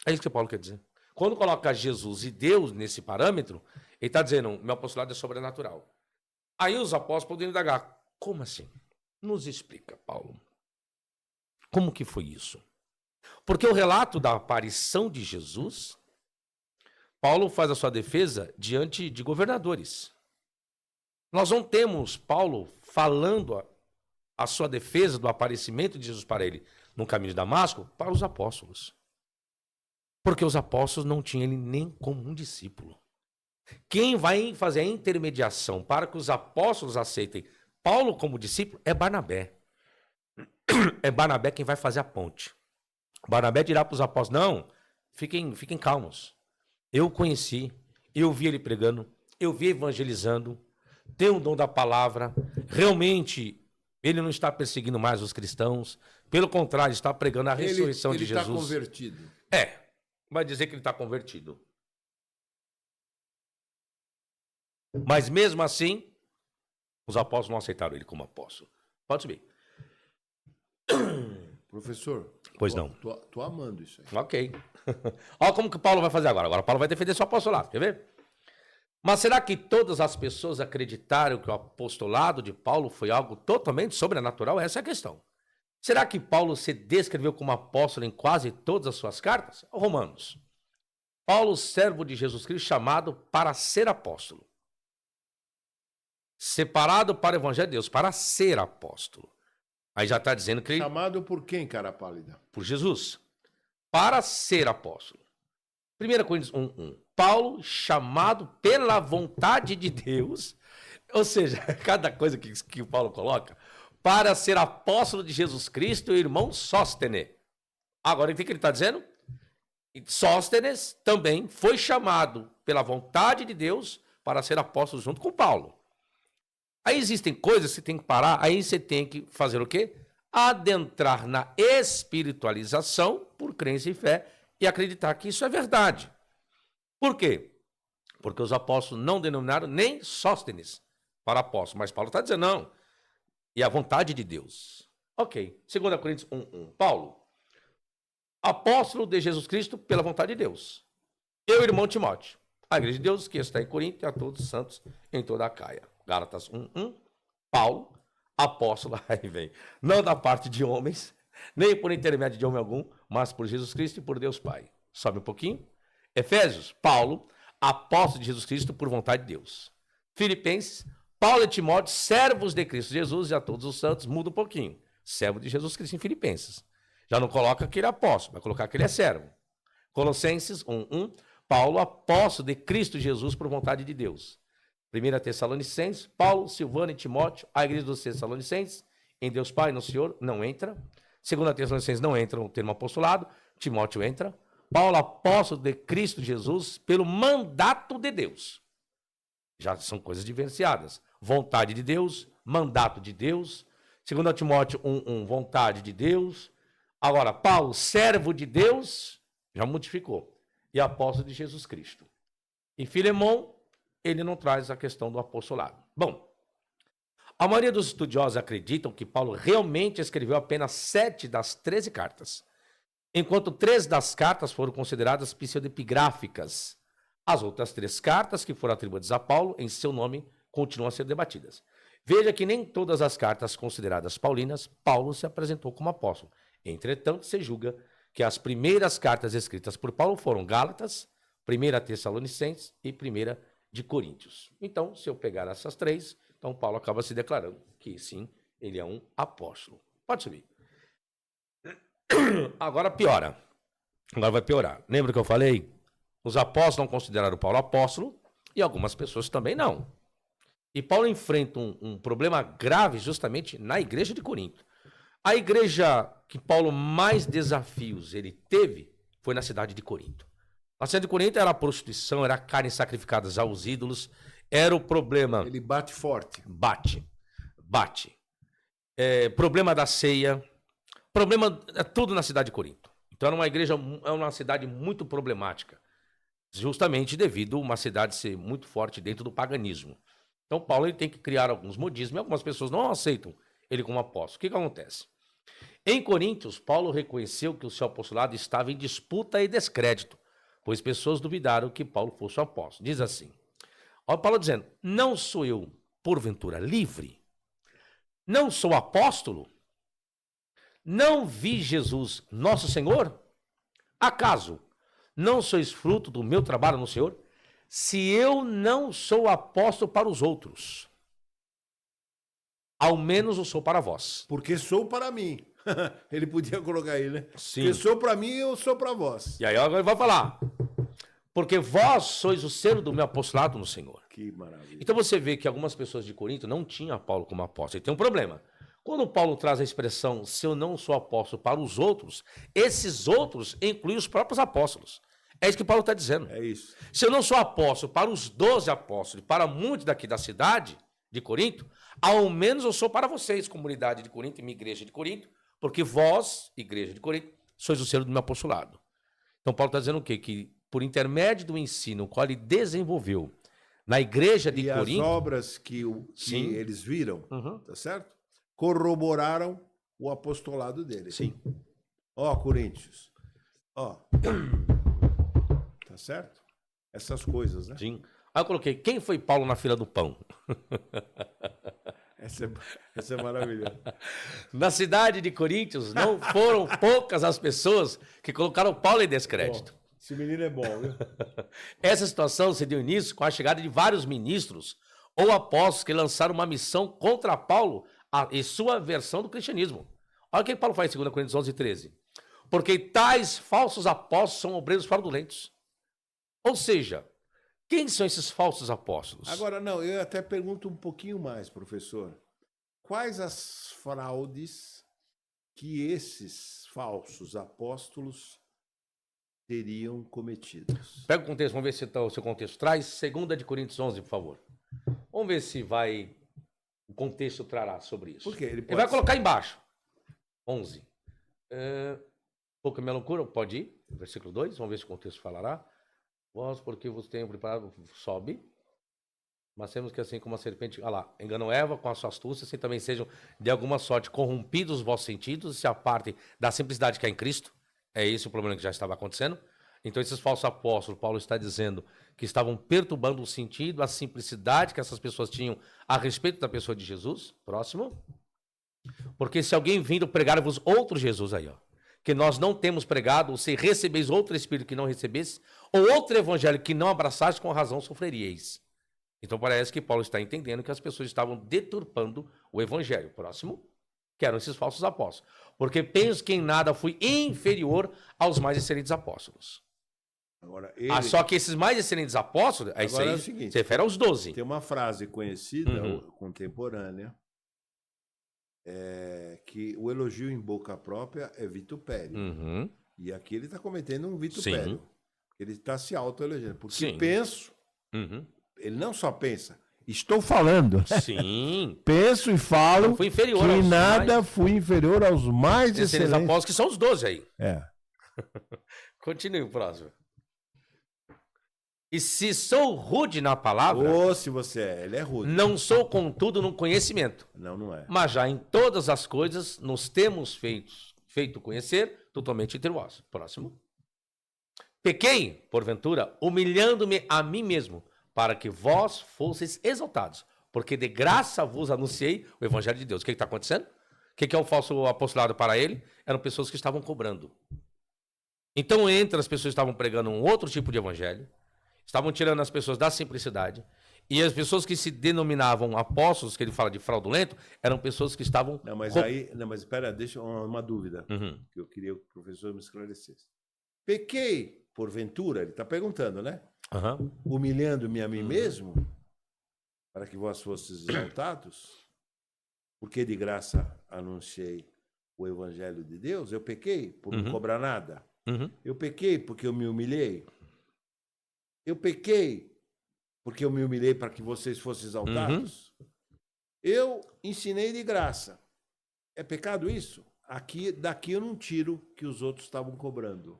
É isso que Paulo quer dizer. Quando coloca Jesus e Deus nesse parâmetro, ele está dizendo, meu apostolado é sobrenatural. Aí os apóstolos podem indagar, como assim? Nos explica, Paulo. Como que foi isso? Porque o relato da aparição de Jesus, Paulo faz a sua defesa diante de governadores. Nós não temos Paulo falando a sua defesa do aparecimento de Jesus para ele no caminho de Damasco para os apóstolos. Porque os apóstolos não tinham ele nem como um discípulo. Quem vai fazer a intermediação para que os apóstolos aceitem Paulo como discípulo é Barnabé. É Barnabé quem vai fazer a ponte. Barnabé dirá para os apóstolos, não, fiquem calmos. Eu o conheci, eu vi ele pregando, eu vi evangelizando, tem o dom da palavra, realmente ele não está perseguindo mais os cristãos, pelo contrário, está pregando a ressurreição de Jesus. Ele está convertido. Vai dizer que ele está convertido. Mas mesmo assim, os apóstolos não aceitaram ele como apóstolo. Pode subir. Professor, Pois não. Tô amando isso aí. Ok. Olha como que Paulo vai fazer agora. Agora Paulo vai defender seu apostolado, quer ver? Mas será que todas as pessoas acreditaram que o apostolado de Paulo foi algo totalmente sobrenatural? Essa é a questão. Será que Paulo se descreveu como apóstolo em quase todas as suas cartas? Romanos. Paulo, servo de Jesus Cristo, chamado para ser apóstolo. Separado para o evangelho de Deus, para ser apóstolo. Aí já está dizendo que ele... Chamado por quem, cara pálida? Por Jesus. Para ser apóstolo. 1 Coríntios 1:1. Paulo, chamado pela vontade de Deus, ou seja, cada coisa que o Paulo coloca, para ser apóstolo de Jesus Cristo, irmão Sóstene. Agora, o que ele está dizendo? Sóstenes também foi chamado pela vontade de Deus para ser apóstolo junto com Paulo. Aí existem coisas que você tem que parar, aí você tem que fazer o quê? Adentrar na espiritualização por crença e fé e acreditar que isso é verdade. Por quê? Porque os apóstolos não denominaram nem Sóstenes para apóstolo, mas Paulo está dizendo não. E a vontade de Deus. Ok. 2 Coríntios 1:1. Paulo, apóstolo de Jesus Cristo pela vontade de Deus. Eu, irmão Timóteo, a igreja de Deus que está em Corinto e a todos os santos em toda a Caia. Gálatas 1:1. Paulo, apóstolo, aí vem, não da parte de homens, nem por intermédio de homem algum, mas por Jesus Cristo e por Deus Pai. Sobe um pouquinho. Efésios, Paulo, apóstolo de Jesus Cristo por vontade de Deus. Filipenses, Paulo e Timóteo, servos de Cristo Jesus e a todos os santos, muda um pouquinho. Servo de Jesus Cristo em Filipenses. Já não coloca que ele é apóstolo, vai colocar que ele é servo. Colossenses 1:1, Paulo, apóstolo de Cristo Jesus por vontade de Deus. 1 Tessalonicenses, Paulo, Silvano e Timóteo, a igreja dos Tessalonicenses, em Deus Pai, no Senhor, não entra. 2 Tessalonicenses não entra no termo apostolado, Timóteo entra. Paulo, apóstolo de Cristo Jesus, pelo mandato de Deus. Já são coisas diferenciadas. Vontade de Deus, mandato de Deus. 2 Timóteo 1:1, vontade de Deus. Agora, Paulo, servo de Deus, já modificou. E apóstolo de Jesus Cristo. Em Filemão, ele não traz a questão do apostolado. Bom, a maioria dos estudiosos acreditam que Paulo realmente escreveu apenas 7 das 13 cartas, enquanto 3 das cartas foram consideradas pseudepigráficas. As outras 3 cartas que foram atribuídas a Paulo, em seu nome, continuam a ser debatidas. Veja que nem todas as cartas consideradas paulinas, Paulo se apresentou como apóstolo. Entretanto, se julga que as primeiras cartas escritas por Paulo foram Gálatas, 1 Tessalonicenses e 1 de Coríntios. Então, se eu pegar essas 3, então Paulo acaba se declarando que sim, ele é um apóstolo. Pode subir. Agora piora. Agora vai piorar. Lembra que eu falei? Os apóstolos não consideraram Paulo apóstolo e algumas pessoas também não. E Paulo enfrenta um problema grave justamente na igreja de Corinto. A igreja que Paulo mais desafios ele teve foi na cidade de Corinto. A cidade de Corinto era a prostituição, era carnes sacrificadas aos ídolos, era o problema. Ele bate forte. Bate. Problema da ceia, problema tudo na cidade de Corinto. Então era uma igreja, é uma cidade muito problemática, justamente devido a uma cidade ser muito forte dentro do paganismo. Então Paulo ele tem que criar alguns modismos e algumas pessoas não aceitam ele como apóstolo. O que acontece? Em Coríntios, Paulo reconheceu que o seu apostolado estava em disputa e descrédito, pois pessoas duvidaram que Paulo fosse o apóstolo. Diz assim, olha Paulo dizendo, não sou eu, porventura, livre? Não sou apóstolo? Não vi Jesus, nosso Senhor? Acaso não sois fruto do meu trabalho no Senhor? Se eu não sou apóstolo para os outros, ao menos eu sou para vós. Porque sou para mim. Ele podia colocar aí, né? Sim. Porque sou para mim, eu sou para vós. E aí agora ele vai falar, porque vós sois o selo do meu apostolado no Senhor. Que maravilha. Então você vê que algumas pessoas de Corinto não tinham Paulo como apóstolo. E tem um problema. Quando Paulo traz a expressão, se eu não sou apóstolo para os outros, esses outros incluem os próprios apóstolos. É isso que Paulo está dizendo. É isso. Se eu não sou apóstolo para os 12 apóstolos, para muitos daqui da cidade de Corinto, ao menos eu sou para vocês, comunidade de Corinto e minha igreja de Corinto, porque vós, igreja de Corinto, sois o selo do meu apostolado. Então Paulo está dizendo o quê? Que por intermédio do ensino, o qual ele desenvolveu na igreja de Corinto... E as obras que eles viram, tá certo? Corroboraram o apostolado dele. Sim. Ó, Coríntios. Ó. Tá certo? Essas coisas, né? Sim. Aí eu coloquei, quem foi Paulo na fila do pão? Essa é maravilhosa. Na cidade de Coríntios, não foram poucas as pessoas que colocaram Paulo em descrédito. Bom, esse menino é bom, viu? Essa situação se deu início com a chegada de vários ministros ou apóstolos que lançaram uma missão contra Paulo e sua versão do cristianismo. Olha o que Paulo faz em 2 Coríntios 11:13. Porque tais falsos apóstolos são obreiros fraudulentos. Ou seja, quem são esses falsos apóstolos? Agora, não, eu até pergunto um pouquinho mais, professor. Quais as fraudes que esses falsos apóstolos teriam cometidos? Pega o contexto, vamos ver se o seu contexto traz. 2 de Coríntios 11, por favor. Vamos ver se vai... O contexto trará sobre isso. Por quê? Ele vai colocar embaixo. 11. Pouca minha loucura, pode ir. Versículo 2, vamos ver se o contexto falará. Vós, porque vos tenho preparado, sobe. Mas temos que, assim como a serpente, olha lá, enganou Eva com a sua astúcia, assim também sejam de alguma sorte corrompidos os vossos sentidos, se apartem da simplicidade que há em Cristo. É esse o problema que já estava acontecendo. Então, esses falsos apóstolos, Paulo está dizendo que estavam perturbando o sentido, a simplicidade que essas pessoas tinham a respeito da pessoa de Jesus. Próximo. Porque se alguém vindo pregar-vos outro Jesus aí, ó, que nós não temos pregado, ou se recebeis outro Espírito que não recebesse, ou outro evangelho que não abraçaste, com razão sofreríeis. Então parece que Paulo está entendendo que as pessoas estavam deturpando o evangelho. Próximo, que eram esses falsos apóstolos. Porque penso que em nada fui inferior aos mais excelentes apóstolos. Agora, ele... Só que esses mais excelentes apóstolos, é isso aí, é o seguinte, se refere aos 12. Tem uma frase conhecida, contemporânea, que o elogio em boca própria é vitupério. E aqui ele está cometendo um vitupério. Sim. Ele está se auto-elogiando. Porque sim. Penso... Ele não só pensa, estou falando. Sim. Penso e falo que em nada fui inferior aos mais excelentes apóstolos, que são os 12 aí. É. Continue o próximo. E se sou rude na palavra... Ou se você ele é rude. Não sou, contudo, no conhecimento. Não é. Mas já em todas as coisas nos temos feito conhecer totalmente entre vós. Próximo. Pequei, porventura, humilhando-me a mim mesmo, para que vós fosseis exaltados, porque de graça vos anunciei o evangelho de Deus. O que está acontecendo? O que é o falso apostolado para ele? Eram pessoas que estavam cobrando. Então, entre as pessoas que estavam pregando um outro tipo de evangelho, estavam tirando as pessoas da simplicidade, e as pessoas que se denominavam apóstolos, que ele fala de fraudulento, eram pessoas que estavam... Mas espera, deixa uma dúvida, que eu queria que o professor me esclarecesse. Pequei, porventura, ele está perguntando, né? Humilhando-me a mim mesmo, para que vós fosseis exaltados, porque de graça anunciei o evangelho de Deus. Eu pequei por não cobrar nada. Eu pequei porque eu me humilhei. Eu pequei porque eu me humilhei para que vocês fossem exaltados. Eu ensinei de graça. É pecado isso? Daqui eu não tiro que os outros estavam cobrando.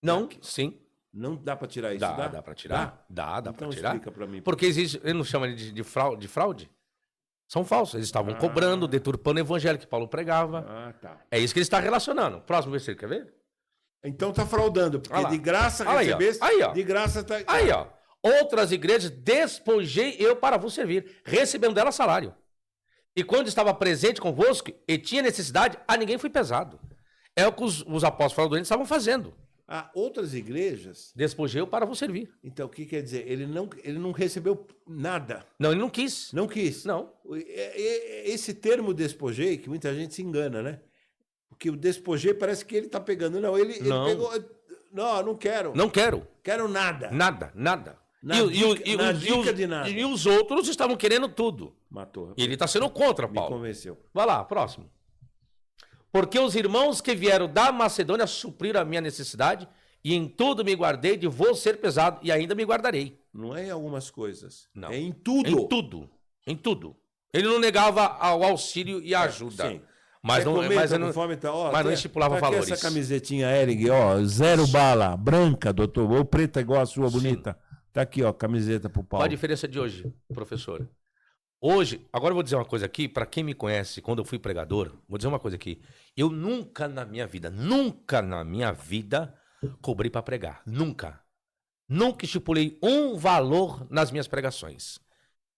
Não, sim. Não dá para tirar isso? Dá para tirar? Dá então para tirar. Explica para mim. Porque existe, ele não chama de fraude? São falsos. Eles estavam cobrando, deturpando o evangelho que Paulo pregava. Tá. É isso que ele está relacionando. Próximo versículo, quer ver? Então está fraudando, porque de graça recebesse, de graça está... Aí, ó. Outras igrejas despojei eu para vos servir, recebendo dela salário. E quando estava presente convosco e tinha necessidade, a ninguém fui pesado. É o que os apóstolos fraudulentos estavam fazendo. Outras igrejas... Despojei eu para vos servir. Então, o que quer dizer? Ele não recebeu nada. Não, ele não quis. Não quis. Não. Esse termo despojei, que muita gente se engana, né? Porque o despojei parece que ele está pegando. Não, ele pegou... Não quero. Não quero. Quero nada. Nada. De nada. E os outros estavam querendo tudo. Matou. E ele está sendo contra, Paulo. Me convenceu. Vai lá, próximo. Porque os irmãos que vieram da Macedônia supriram a minha necessidade, e em tudo me guardei de vos ser pesado, e ainda me guardarei. Não é em algumas coisas. Não. É em tudo. Em tudo. Ele não negava o auxílio e a ajuda. Sim. Mas não estipulava valores. Essa camisetinha Ering, zero bala, branca, doutor, ou preta igual a sua, bonita. Tá aqui, camiseta pro Paulo. Qual a diferença de hoje, professor? Hoje, agora eu vou dizer uma coisa aqui, para quem me conhece, quando eu fui pregador, vou dizer uma coisa aqui. Eu nunca na minha vida, cobrei para pregar. Nunca. Nunca estipulei um valor nas minhas pregações.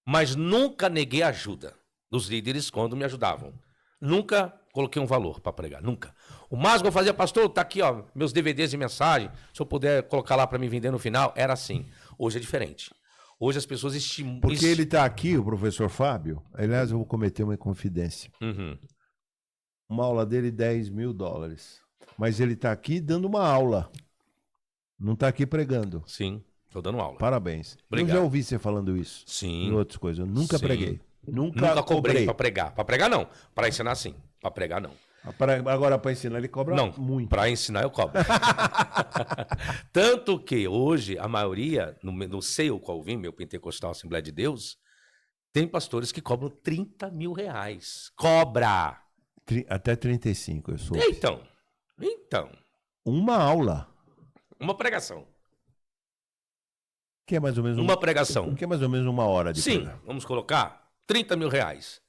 Mas nunca neguei ajuda dos líderes quando me ajudavam. Nunca coloquei um valor para pregar, nunca. O máximo que eu fazia, pastor, tá aqui, meus DVDs de mensagem, se eu puder colocar lá para me vender no final, era assim. Hoje é diferente. Hoje as pessoas estimulam... Porque ele está aqui, o professor Fábio, aliás, eu vou cometer uma confidência. Uma aula dele, $10 mil. Mas ele está aqui dando uma aula. Não está aqui pregando. Sim, estou dando aula. Parabéns. Obrigado. Eu já ouvi você falando isso. Sim. Em outras coisas. Eu nunca preguei. Nunca cobrei para pregar. Para pregar, não. Para ensinar, sim. Para pregar, não. Agora, para ensinar, ele cobra muito. Para ensinar, eu cobro. Tanto que hoje, a maioria, no seio qual vim, meu Pentecostal Assembleia de Deus, tem pastores que cobram R$30 mil. Cobra! Até 35, eu sou. Então. Uma aula. Uma pregação. Que é mais ou menos uma pregação. O que é mais ou menos 1 hora de Sim, pregação. vamos colocar 30 mil reais.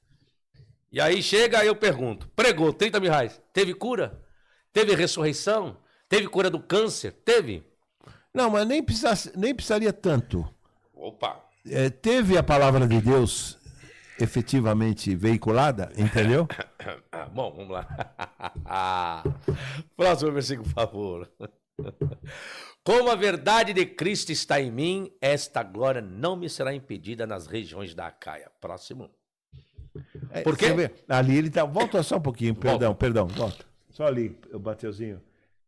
E aí chega, aí eu pergunto, pregou 30 mil reais, teve cura? Teve ressurreição? Teve cura do câncer? Teve? Não, mas nem precisaria tanto. Opa! Teve a palavra de Deus efetivamente veiculada, entendeu? Bom, vamos lá. Próximo versículo, por favor. Como a verdade de Cristo está em mim, esta glória não me será impedida nas regiões da Acaia. Próximo. Por quê? Você vê, ali ele tá. Volta só um pouquinho, Volta. perdão, volta. Só ali, o Mateuzinho.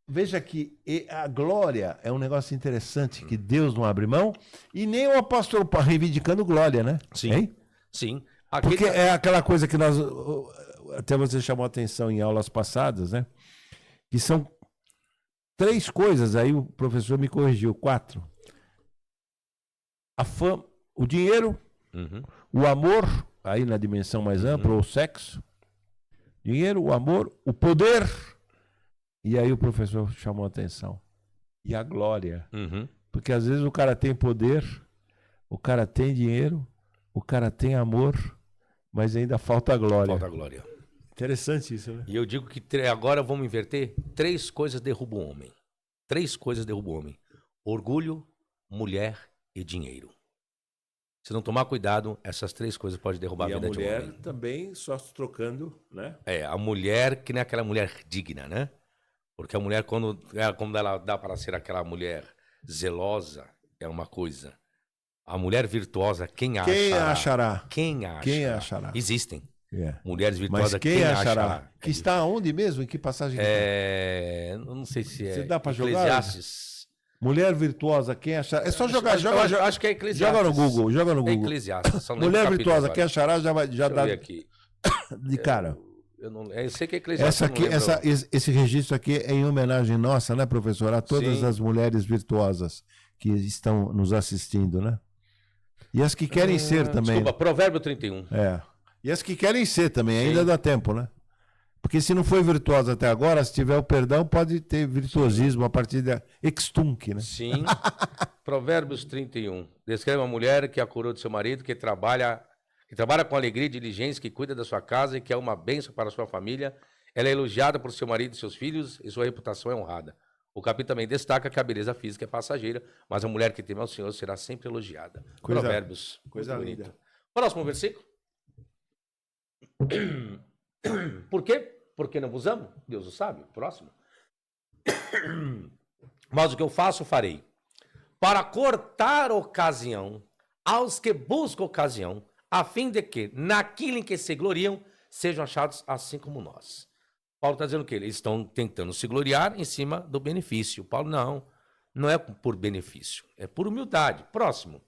Veja que a glória é um negócio interessante que Deus não abre mão e nem o apóstolo Paulo reivindicando glória, né? Sim. Hein? Sim. Porque é aquela coisa que nós. Até você chamou a atenção em aulas passadas, né? Que são 3 coisas, aí o professor me corrigiu, 4. A fama, o dinheiro, o amor, aí na dimensão mais ampla, o sexo, dinheiro, o amor, o poder, e aí o professor chamou a atenção. E a glória. Porque às vezes o cara tem poder, o cara tem dinheiro, o cara tem amor, mas ainda falta a glória. Falta a glória. Interessante isso, né? E eu digo que agora vamos inverter. 3 coisas derrubam o homem. 3 coisas derrubam o homem. Orgulho, mulher e dinheiro. Se não tomar cuidado, essas 3 coisas podem derrubar a vida de um homem. E a mulher também só se trocando, né? A mulher que nem aquela mulher digna, né? Porque a mulher, quando ela dá para ser aquela mulher zelosa, é uma coisa. A mulher virtuosa, quem achará? Quem achará? Existem. Mulheres virtuosas, mas quem achará? Que está onde mesmo? Em que passagem? Não sei se Você dá para jogar? Eclesiastes. Mulher virtuosa, quem achará? É só jogar. Acho que é Eclesiastes. Joga no Google. É Eclesiastes. Mulher virtuosa, quem achará já dá aqui. de cara. Eu sei que é Eclesiastes. Esse registro aqui é em homenagem nossa, né, professor? A todas as mulheres virtuosas que estão nos assistindo, né? E as que querem ser também. Desculpa, Provérbio 31. E as que querem ser também, ainda dá tempo, né? Porque se não foi virtuosa até agora, se tiver o perdão, pode ter virtuosismo a partir da extunc, né? Sim. Provérbios 31. Descreve uma mulher que é a coroa do seu marido, que trabalha com alegria e diligência, que cuida da sua casa e que é uma bênção para a sua família. Ela é elogiada por seu marido e seus filhos e sua reputação é honrada. O capítulo também destaca que a beleza física é passageira, mas a mulher que teme ao Senhor será sempre elogiada. Provérbios. Coisa linda. Próximo versículo. Por quê? Porque não vos amo? Deus o sabe. Próximo. Mas o que eu faço, farei. Para cortar ocasião aos que buscam ocasião, a fim de que, naquilo em que se gloriam, sejam achados assim como nós. Paulo está dizendo o quê? Eles estão tentando se gloriar em cima do benefício. Paulo, não é por benefício, é por humildade. Próximo.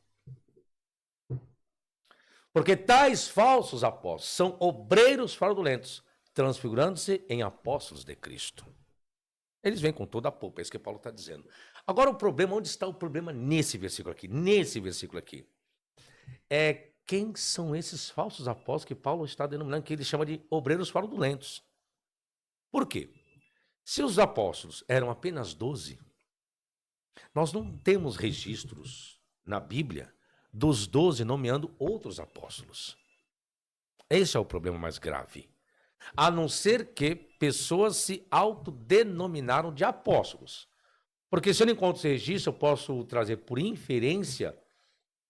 Porque tais falsos apóstolos são obreiros fraudulentos, transfigurando-se em apóstolos de Cristo. Eles vêm com toda a polpa, é isso que Paulo está dizendo. Agora o problema, onde está o problema nesse versículo aqui? Nesse versículo aqui. Quem são esses falsos apóstolos que Paulo está denominando, que ele chama de obreiros fraudulentos? Por quê? Se os apóstolos eram apenas 12, nós não temos registros na Bíblia dos 12 nomeando outros apóstolos. Esse é o problema mais grave. A não ser que pessoas se autodenominaram de apóstolos. Porque se eu não encontro esse registro, eu posso trazer por inferência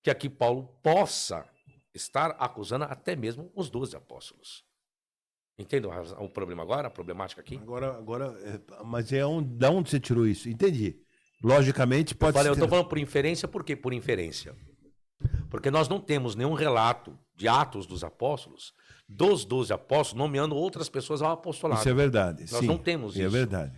que aqui Paulo possa estar acusando até mesmo os 12 apóstolos. Entende o problema agora? A problemática aqui? Mas da onde você tirou isso? Entendi. Logicamente pode ser. Eu estou falando por inferência, por quê? Por inferência. Porque nós não temos nenhum relato de Atos dos Apóstolos, dos 12 apóstolos, nomeando outras pessoas ao apostolado. Isso é verdade. Nós não temos isso. É verdade.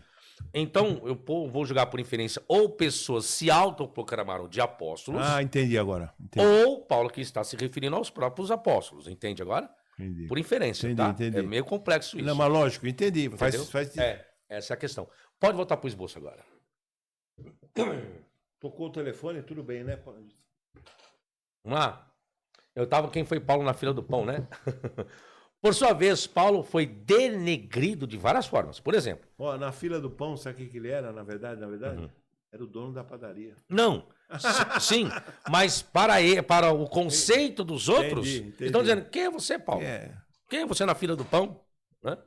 Então, eu vou julgar por inferência, ou pessoas se autoproclamaram de apóstolos. Entendi agora. Entendi. Ou Paulo que está se referindo aos próprios apóstolos. Entende agora? Entendi. Por inferência, tá? Entendi. É meio complexo isso. Não, mas lógico, entendi. Faz... Essa é a questão. Pode voltar para o esboço agora. Tocou o telefone, tudo bem, né? Vamos lá. Quem foi Paulo na fila do pão, né? Por sua vez, Paulo foi denegrido de várias formas. Por exemplo. Na fila do pão, sabe o que ele era, na verdade? Era o dono da padaria. Não, sim, mas para o conceito dos outros, Entendi. estão dizendo, quem é você, Paulo? É. Quem é você na fila do pão? Né?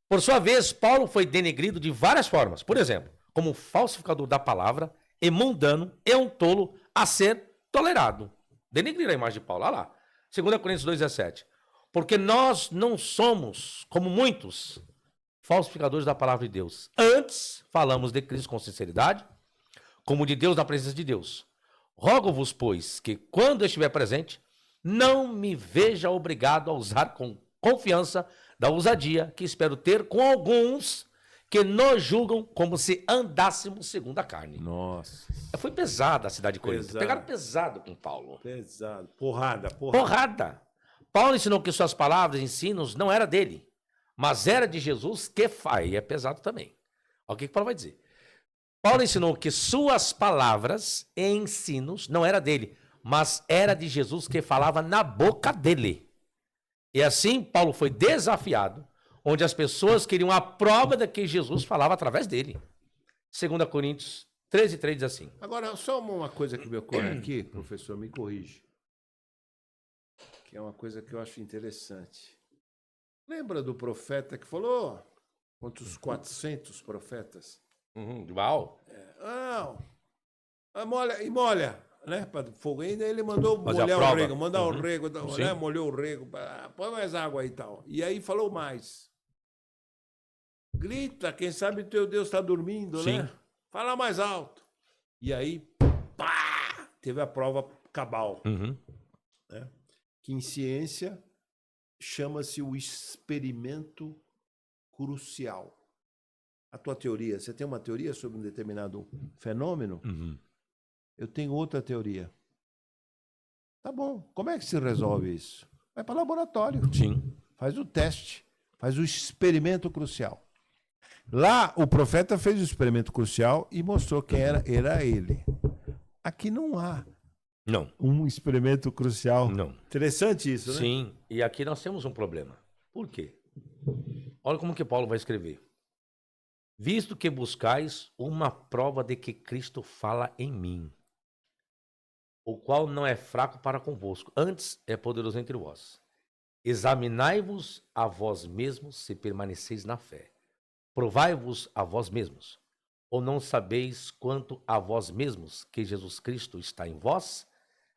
Por sua vez, Paulo foi denegrido de várias formas. Por exemplo, como falsificador da palavra, e mundano, e um tolo a ser tolerado. Denegrir a imagem de Paulo, olha lá. 2 Coríntios 2,17. Porque nós não somos, como muitos, falsificadores da palavra de Deus. Antes, falamos de Cristo com sinceridade, como de Deus na presença de Deus. Rogo-vos, pois, que quando eu estiver presente, não me veja obrigado a usar com confiança da ousadia que espero ter com alguns que nos julgam como se andássemos segundo a carne. Nossa. Foi pesada a cidade de Corinto. Pesado. Pegaram pesado com Paulo. Pesado. Porrada. Porrada. Paulo ensinou que suas palavras e ensinos não era dele, mas era de Jesus que faz. E é pesado também. Olha o que Paulo vai dizer. Paulo ensinou que suas palavras e ensinos não era dele, mas era de Jesus que falava na boca dele. E assim Paulo foi desafiado, onde as pessoas queriam a prova de que Jesus falava através dele. 2 Coríntios 13:3 diz assim. Agora, só uma coisa que me ocorre aqui, professor, me corrige. Que é uma coisa que eu acho interessante. Lembra do profeta que falou? Quantos 400 profetas? Uau. Molha, né? Para fogo ainda, ele mandou Fazer a molhar o prova. rego, mandar o Uhum. rego, Sim. né? Molhou o rego, põe mais água aí e tal. E aí falou mais. Grita, quem sabe teu Deus está dormindo, Sim. né? Fala mais alto. E aí, pá, teve a prova cabal, Uhum. né? Que em ciência chama-se o experimento crucial. A tua teoria, você tem uma teoria sobre um determinado fenômeno? Uhum. Eu tenho outra teoria. Tá bom, como é que se resolve isso? Vai para o laboratório, Sim. faz o teste, faz o experimento crucial. Lá, o profeta fez o experimento crucial e mostrou quem era ele. Aqui não há Não. um experimento crucial. Não. Interessante isso, né? Sim. E aqui nós temos um problema. Por quê? Olha como que Paulo vai escrever. Visto que buscais uma prova de que Cristo fala em mim, o qual não é fraco para convosco, antes é poderoso entre vós. Examinai-vos a vós mesmos se permaneceis na fé. Provai-vos a vós mesmos. Ou não sabeis quanto a vós mesmos que Jesus Cristo está em vós,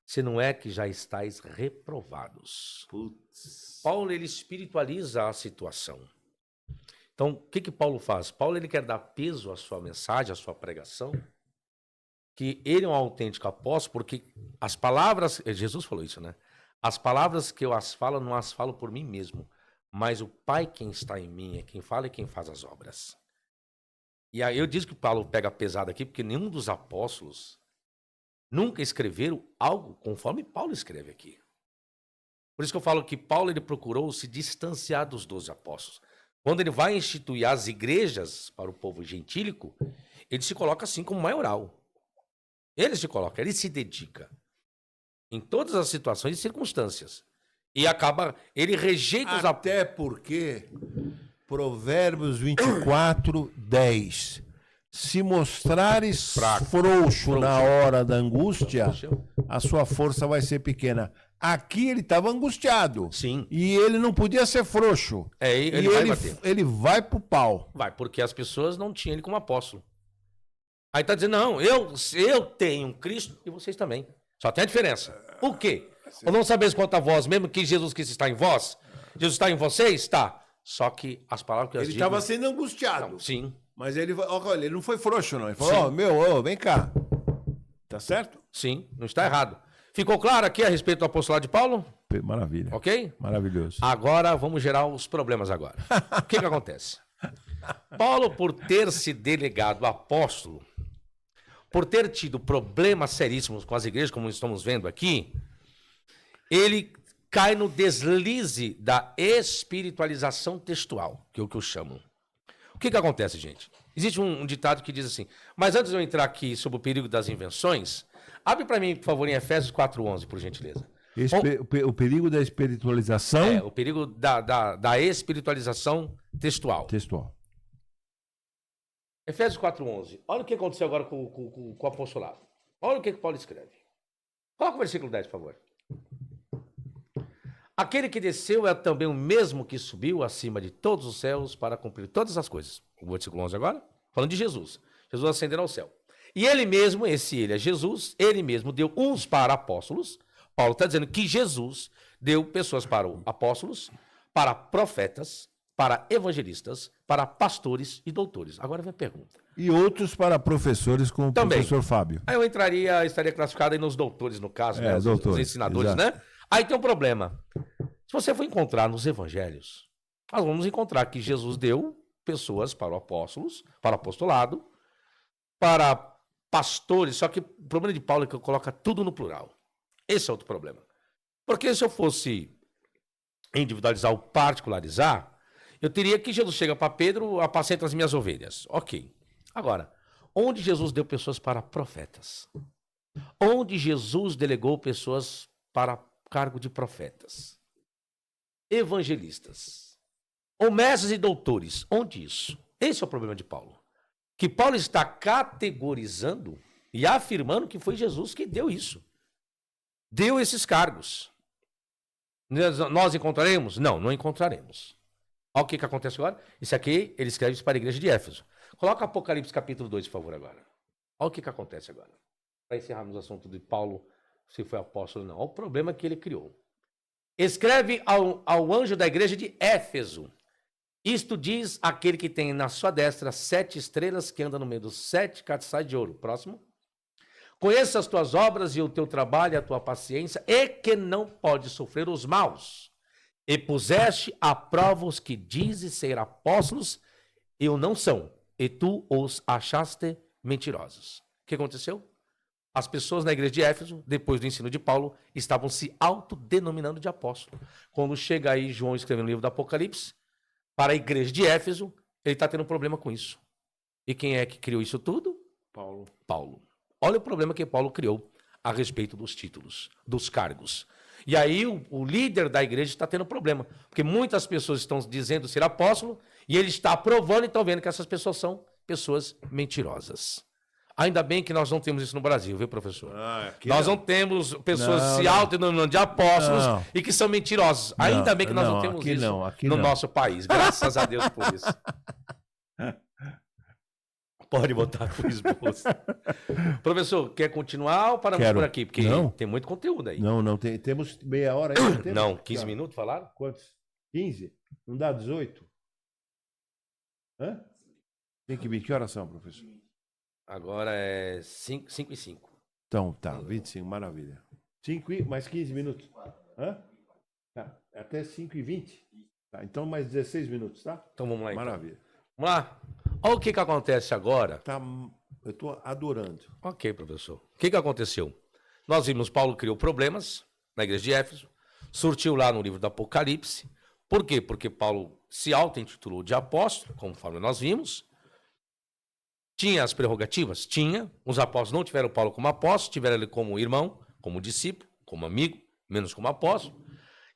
se não é que já estáis reprovados. Putz. Paulo, ele espiritualiza a situação. Então, o que Paulo faz? Paulo, ele quer dar peso à sua mensagem, à sua pregação, que ele é um autêntico apóstolo, porque as palavras, Jesus falou isso, né? As palavras que eu as falo, não as falo por mim mesmo, mas o Pai quem está em mim é quem fala e quem faz as obras. E aí eu disse que Paulo pega pesado aqui, porque nenhum dos apóstolos nunca escreveram algo conforme Paulo escreve aqui. Por isso que eu falo que Paulo, ele procurou se distanciar dos 12 apóstolos. Quando ele vai instituir as igrejas para o povo gentílico, ele se coloca assim como maioral. Ele se coloca, ele se dedica em todas as situações e circunstâncias. E acaba, ele rejeita os apóstolos. Até porque Provérbios 24:10. Se mostrares frouxo na hora da angústia, a sua força vai ser pequena. Aqui ele estava angustiado. Sim. E ele não podia ser frouxo. Ele vai bater. Ele vai pro pau. Vai, porque as pessoas não tinham ele como apóstolo. Aí está dizendo, não, eu tenho Cristo e vocês também. Só tem a diferença. O quê? Ou não sabeis quanto a vós, mesmo que Jesus Cristo está em vós? Jesus está em vocês? Está. Só que as palavras que eu Ele digo... estava sendo angustiado. Não, sim. Mas ele não foi frouxo, não. Ele falou, vem cá. Tá certo? Sim, não está errado. Ficou claro aqui a respeito do apostolado de Paulo? Maravilha. Ok? Maravilhoso. Agora, vamos gerar os problemas agora. O que acontece? Paulo, por ter se delegado apóstolo, por ter tido problemas seríssimos com as igrejas, como estamos vendo aqui, ele cai no deslize da espiritualização textual, que é o que eu chamo. O que acontece, gente? Existe um ditado que diz assim, mas antes de eu entrar aqui sobre o perigo das invenções, abre para mim, por favor, em Efésios 4:11, por gentileza. O perigo da espiritualização... O perigo da espiritualização textual. Efésios 4:11. Olha o que aconteceu agora com o apostolado. Olha o que Paulo escreve. Coloca o versículo 10, por favor. Aquele que desceu é também o mesmo que subiu acima de todos os céus para cumprir todas as coisas. O versículo 11 agora, falando de Jesus. Jesus ascendendo ao céu. E ele mesmo, ele é Jesus, ele mesmo deu uns para apóstolos. Paulo está dizendo que Jesus deu pessoas para apóstolos, para profetas, para evangelistas, para pastores e doutores. Agora vem a pergunta. E outros para professores, como o Também. professor Fábio. Aí eu estaria classificado aí nos doutores, no caso, né? Doutores, os ensinadores, exato. né? Aí tem um problema. Se você for encontrar nos evangelhos, nós vamos encontrar que Jesus deu pessoas para apóstolos, para apostolado, para pastores, só que o problema de Paulo é que coloca tudo no plural. Esse é outro problema. Porque se eu fosse individualizar ou particularizar, eu teria que Jesus chega para Pedro, apacenta as minhas ovelhas. Ok. Agora, onde Jesus deu pessoas para profetas? Onde Jesus delegou pessoas para cargo de profetas? Evangelistas. Ou mestres e doutores. Onde isso? Esse é o problema de Paulo. Que Paulo está categorizando e afirmando que foi Jesus que deu isso. Deu esses cargos. Nós encontraremos? Não, não encontraremos. Olha o que acontece agora. Isso aqui, ele escreve isso para a igreja de Éfeso. Coloca Apocalipse capítulo 2, por favor, agora. Olha o que acontece agora. Para encerrarmos o assunto de Paulo, se foi apóstolo ou não. Olha o problema que ele criou. Escreve ao anjo da igreja de Éfeso. Isto diz aquele que tem na sua destra 7 estrelas, que anda no meio dos 7 castiçais de ouro. Próximo. Conheça as tuas obras e o teu trabalho e a tua paciência, e que não pode sofrer os maus. E puseste à prova os que dizes ser apóstolos e o não são, e tu os achaste mentirosos. O que aconteceu? As pessoas na igreja de Éfeso, depois do ensino de Paulo, estavam se autodenominando de apóstolo. Quando chega aí João escrevendo o livro do Apocalipse, para a igreja de Éfeso, ele está tendo um problema com isso. E quem é que criou isso tudo? Paulo. Olha o problema que Paulo criou a respeito dos títulos, dos cargos. E aí o líder da igreja está tendo problema, porque muitas pessoas estão dizendo ser apóstolo e ele está aprovando e estão vendo que essas pessoas são pessoas mentirosas. Ainda bem que nós não temos isso no Brasil, viu, professor? Nós não temos pessoas se autodenominando de apóstolos e que são mentirosos. Ainda bem que nós não temos isso no nosso país. Graças a Deus por isso. Pode botar com o esposo. Professor, quer continuar ou paramos por aqui? Porque tem muito conteúdo aí. Não, temos meia hora aí. Não, 15 minutos falaram? Quantos? 15? Não dá 18? Hã? Tem que vir. Que horas são, professor? Agora é 5 e 5. Então, tá, 25, maravilha. 5 e mais 15 minutos. Hã? Tá, até 5 e 20? Tá, então mais 16 minutos, tá? Então vamos lá, maravilha. Então. Vamos lá. Olha o que acontece agora. Eu estou adorando. Ok, professor. O que aconteceu? Nós vimos Paulo criou problemas na igreja de Éfeso, surtiu lá no livro do Apocalipse. Por quê? Porque Paulo se auto-intitulou de apóstolo, conforme nós vimos. Tinha as prerrogativas? Tinha. Os apóstolos não tiveram Paulo como apóstolo, tiveram ele como irmão, como discípulo, como amigo, menos como apóstolo.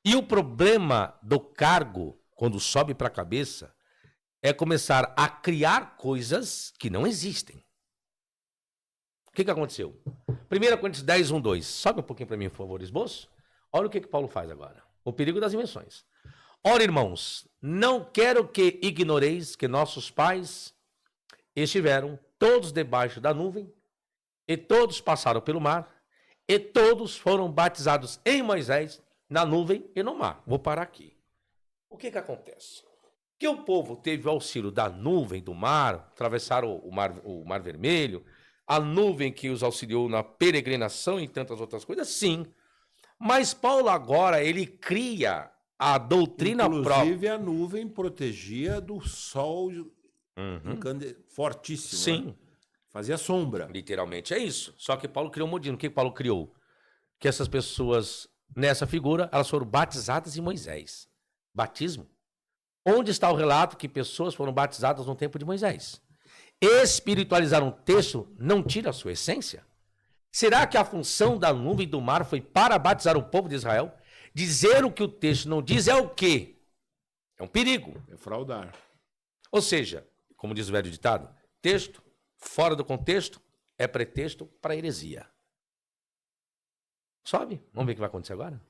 E o problema do cargo, quando sobe para a cabeça, é começar a criar coisas que não existem. O que aconteceu? 1 Coríntios 10, 1, 2. Sobe um pouquinho para mim, por favor, esboço. Olha o que Paulo faz agora. O perigo das invenções. Ora, irmãos, não quero que ignoreis que nossos pais estiveram todos debaixo da nuvem, e todos passaram pelo mar, e todos foram batizados em Moisés, na nuvem e no mar. Vou parar aqui. O que acontece? Que o povo teve o auxílio da nuvem do mar, atravessaram o mar Vermelho, a nuvem que os auxiliou na peregrinação e tantas outras coisas, sim. Mas Paulo agora, ele cria a doutrina própria. Inclusive a nuvem protegia do sol fortíssimo. Sim. Né? Fazia sombra. Literalmente é isso. Só que Paulo criou um modismo. O que Paulo criou? Que essas pessoas, nessa figura, elas foram batizadas em Moisés. Batismo. Onde está o relato que pessoas foram batizadas no tempo de Moisés? Espiritualizar um texto não tira a sua essência? Será que a função da nuvem do mar foi para batizar o povo de Israel? Dizer o que o texto não diz é o quê? É um perigo. É fraudar. Ou seja, como diz o velho ditado, texto, fora do contexto, é pretexto para heresia. Sobe? Vamos ver o que vai acontecer agora?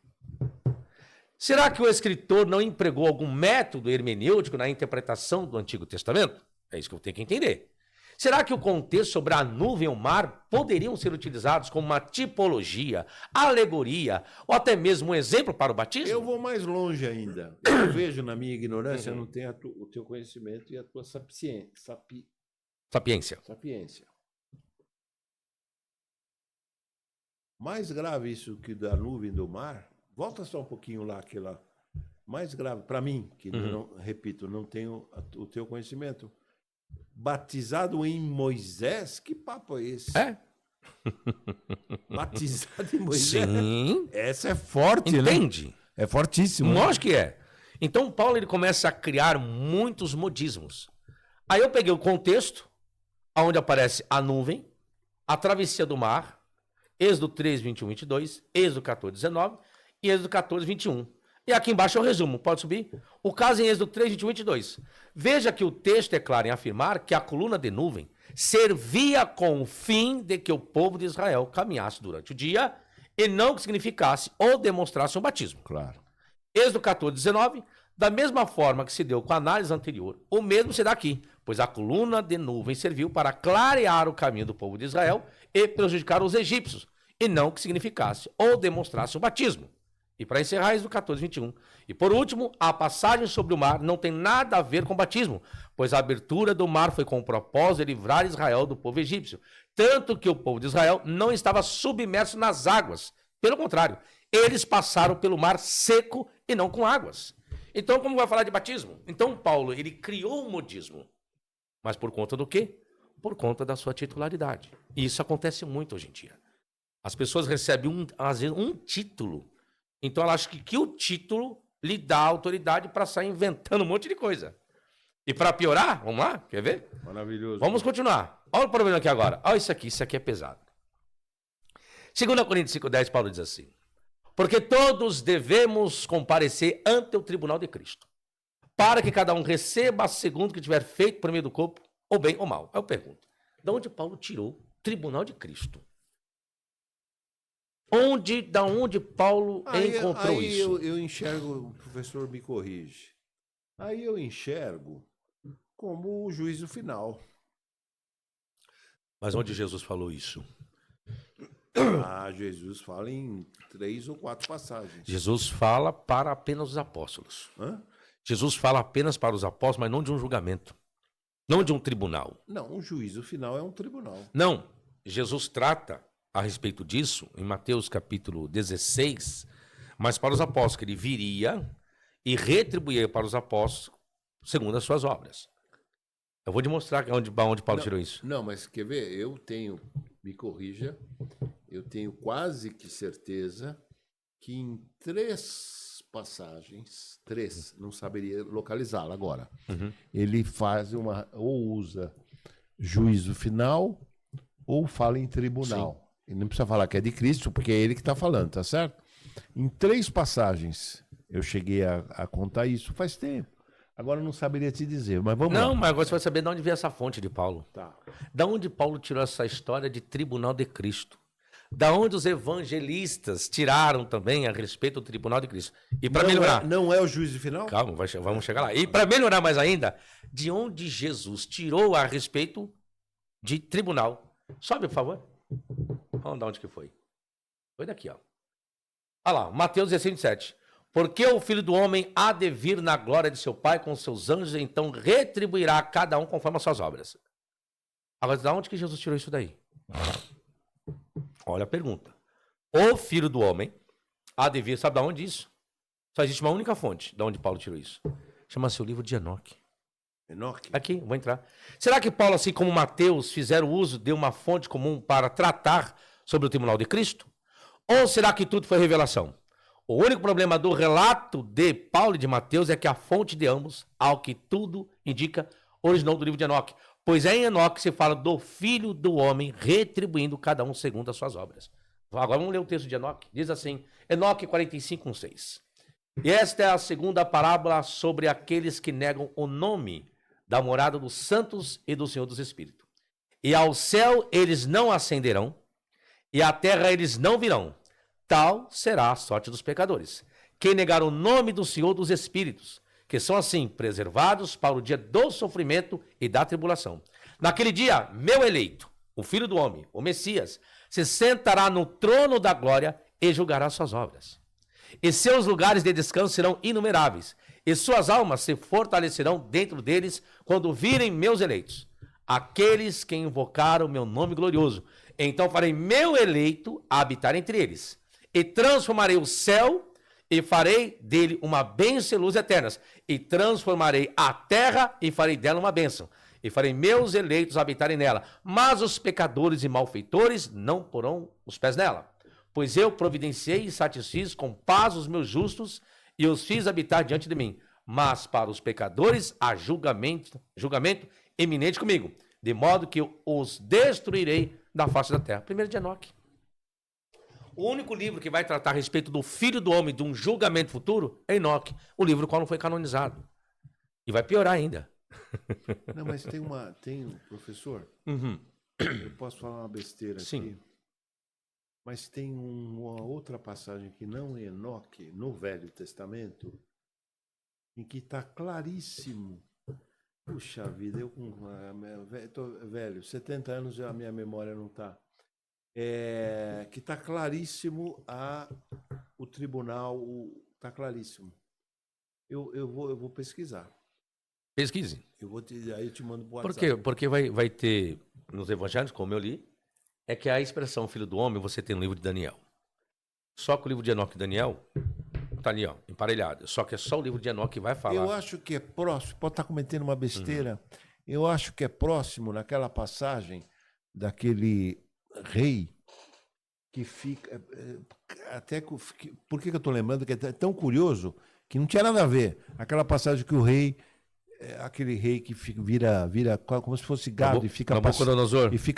Será que o escritor não empregou algum método hermenêutico na interpretação do Antigo Testamento? É isso que eu tenho que entender. Será que o contexto sobre a nuvem e o mar poderiam ser utilizados como uma tipologia, alegoria ou até mesmo um exemplo para o batismo? Eu vou mais longe ainda. Eu vejo na minha ignorância, eu não tenho o teu conhecimento e a tua Sapiência. sapiência. Mais grave isso que da nuvem e do mar. Volta só um pouquinho lá, aquela. Mais grave, para mim, que não, repito, não tenho o teu conhecimento. Batizado em Moisés? Que papo é esse? É? Batizado em Moisés? Sim. Essa é forte, Entende? né? É fortíssimo. Lógico que é. Então, Paulo ele começa a criar muitos modismos. Aí eu peguei o contexto, onde aparece a nuvem, a travessia do mar, Êxodo 3, 21, 22, Êxodo 14, 19 e Êxodo 14, 21. E aqui embaixo eu resumo, pode subir? O caso em Êxodo 3, 21 e 22. Veja que o texto é claro em afirmar que a coluna de nuvem servia com o fim de que o povo de Israel caminhasse durante o dia e não que significasse ou demonstrasse um batismo. Claro. Êxodo 14, 19, da mesma forma que se deu com a análise anterior, o mesmo se dá aqui, pois a coluna de nuvem serviu para clarear o caminho do povo de Israel e prejudicar os egípcios, e não que significasse ou demonstrasse o batismo. E para encerrar, Êxodo 14, 21. E por último, a passagem sobre o mar não tem nada a ver com batismo, pois a abertura do mar foi com o propósito de livrar Israel do povo egípcio. Tanto que o povo de Israel não estava submerso nas águas. Pelo contrário, eles passaram pelo mar seco e não com águas. Então, como vai falar de batismo? Então, Paulo, ele criou o modismo. Mas por conta do quê? Por conta da sua titularidade. E isso acontece muito hoje em dia. As pessoas recebem, às vezes, um título. Então ela acha que o título lhe dá autoridade para sair inventando um monte de coisa. E para piorar, vamos lá? Quer ver? Maravilhoso. Vamos continuar. Olha o problema aqui agora. Olha isso aqui é pesado. 2 Coríntios 5,10, Paulo diz assim: porque todos devemos comparecer ante o tribunal de Cristo, para que cada um receba segundo o que tiver feito por meio do corpo, ou bem ou mal. Aí eu pergunto, de onde Paulo tirou o tribunal de Cristo? Da onde Paulo encontrou isso? Eu enxergo, o professor me corrige. Aí eu enxergo como o juízo final. Mas onde Jesus falou isso? Jesus fala em 3 ou 4 passagens. Jesus fala para apenas os apóstolos. Hã? Jesus fala apenas para os apóstolos, mas não de um julgamento. Não de um tribunal. Não, o juízo final é um tribunal. Não. Jesus trata a respeito disso, em Mateus capítulo 16, mas para os apóstolos, que ele viria e retribuiria para os apóstolos segundo as suas obras. Eu vou te mostrar onde Paulo tirou isso. Não, mas quer ver? Eu tenho, me corrija, eu tenho quase que certeza que em 3 passagens, 3, não saberia localizá-la agora, ele faz ou usa juízo final ou fala em tribunal. Sim. Ele não precisa falar que é de Cristo, porque é ele que está falando, tá certo? Em 3 passagens eu cheguei a contar isso faz tempo. Agora eu não saberia te dizer, mas vamos lá. Não, mas agora você vai saber de onde veio essa fonte de Paulo. Tá. Da onde Paulo tirou essa história de tribunal de Cristo. Da onde os evangelistas tiraram também a respeito do tribunal de Cristo. E para melhorar... Não é o juízo final? Calma, vamos chegar lá. E para melhorar mais ainda, de onde Jesus tirou a respeito de tribunal. Sobe, por favor. Vamos dar onde que foi. Foi daqui, ó. Olha lá, Mateus 16, 27. Porque o Filho do Homem há de vir na glória de seu Pai com seus anjos, e então retribuirá a cada um conforme as suas obras. Agora, de onde que Jesus tirou isso daí? Olha a pergunta. O Filho do Homem há de vir, sabe de onde isso? Só existe uma única fonte de onde Paulo tirou isso. Chama-se o livro de Enoque. Enoque? Aqui, vou entrar. Será que Paulo, assim como Mateus, fizeram uso de uma fonte comum para tratar sobre o tribunal de Cristo? Ou será que tudo foi revelação? O único problema do relato de Paulo e de Mateus é que a fonte de ambos, ao que tudo indica, originou do livro de Enoque. Pois é em Enoque se fala do Filho do Homem retribuindo cada um segundo as suas obras. Agora vamos ler o texto de Enoque. Diz assim, Enoque 45, 6. E esta é a segunda parábola sobre aqueles que negam o nome da morada dos santos e do Senhor dos Espíritos. E ao céu eles não ascenderão, e à terra eles não virão. Tal será a sorte dos pecadores, que negar o nome do Senhor dos Espíritos, que são assim preservados para o dia do sofrimento e da tribulação. Naquele dia, meu eleito, o Filho do Homem, o Messias, se sentará no trono da glória e julgará suas obras. E seus lugares de descanso serão inumeráveis, e suas almas se fortalecerão dentro deles quando virem meus eleitos, aqueles que invocaram o meu nome glorioso. Então farei meu eleito habitar entre eles, e transformarei o céu e farei dele uma bênção e luz eternas, e transformarei a terra e farei dela uma bênção, e farei meus eleitos habitarem nela, mas os pecadores e malfeitores não porão os pés nela. Pois eu providenciei e satisfiz com paz os meus justos e os fiz habitar diante de mim. Mas para os pecadores há julgamento eminente comigo, de modo que eu os destruirei da face da terra. Primeiro de Enoque. O único livro que vai tratar a respeito do Filho do Homem, de um julgamento futuro, é Enoque, o livro qual não foi canonizado. E vai piorar ainda. Não, mas professor, eu posso falar uma besteira Sim. aqui, mas tem uma outra passagem que não é Enoque, no Velho Testamento, em que está claríssimo. Puxa vida, eu tô velho, 70 anos a minha memória não está. Que está claríssimo o tribunal, está claríssimo. Eu vou pesquisar. Pesquise. Aí eu te mando por Por WhatsApp. quê? Porque vai ter, nos evangelhos, como eu li, é que a expressão Filho do Homem você tem no livro de Daniel. Só que o livro de Enoque e Daniel está ali, ó, emparelhado. Só que é só o livro de Enoque que vai falar. Eu acho que é próximo, pode estar cometendo uma besteira, eu acho que é próximo naquela passagem daquele rei que fica... Por que eu estou lembrando que é tão curioso que não tinha nada a ver. Aquela passagem que o rei... aquele rei que vira como se fosse gado e fica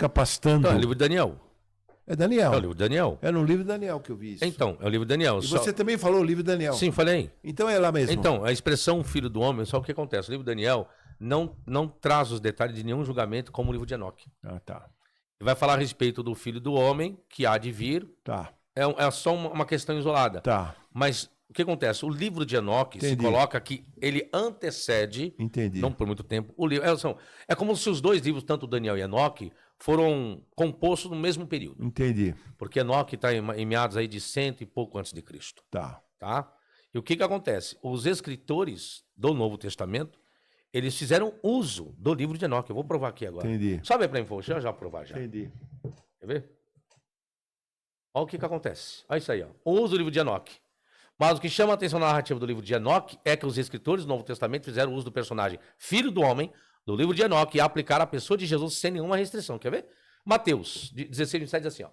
pastando. Então, é o livro de Daniel. É Daniel. É o livro de Daniel. É no livro de Daniel que eu vi isso. Então, é o livro de Daniel. E você também falou o livro de Daniel. Sim, falei. Então é lá mesmo. Então, a expressão Filho do Homem, só o que acontece? O livro de Daniel não traz os detalhes de nenhum julgamento como o livro de Enoque. Ah, tá. Vai falar a respeito do Filho do Homem, que há de vir. Tá. É só uma questão isolada. Tá. Mas o que acontece? O livro de Enoque se coloca que ele antecede, não por muito tempo, o livro. É como se os dois livros, tanto Daniel e Enoque, foram compostos no mesmo período. Entendi. Porque Enoque está em meados aí de 100 e pouco antes de Cristo. Tá. E o que acontece? Os escritores do Novo Testamento, eles fizeram uso do livro de Enoque. Eu vou provar aqui agora. Entendi. Sobe aí para mim, deixa eu já provar já. Entendi. Quer ver? Olha o que acontece. Olha isso aí, ó. O uso do livro de Enoque. Mas o que chama a atenção na narrativa do livro de Enoque é que os escritores do Novo Testamento fizeram uso do personagem Filho do Homem, do livro de Enoque, e aplicaram a pessoa de Jesus sem nenhuma restrição. Quer ver? Mateus 16, 27 diz assim, ó.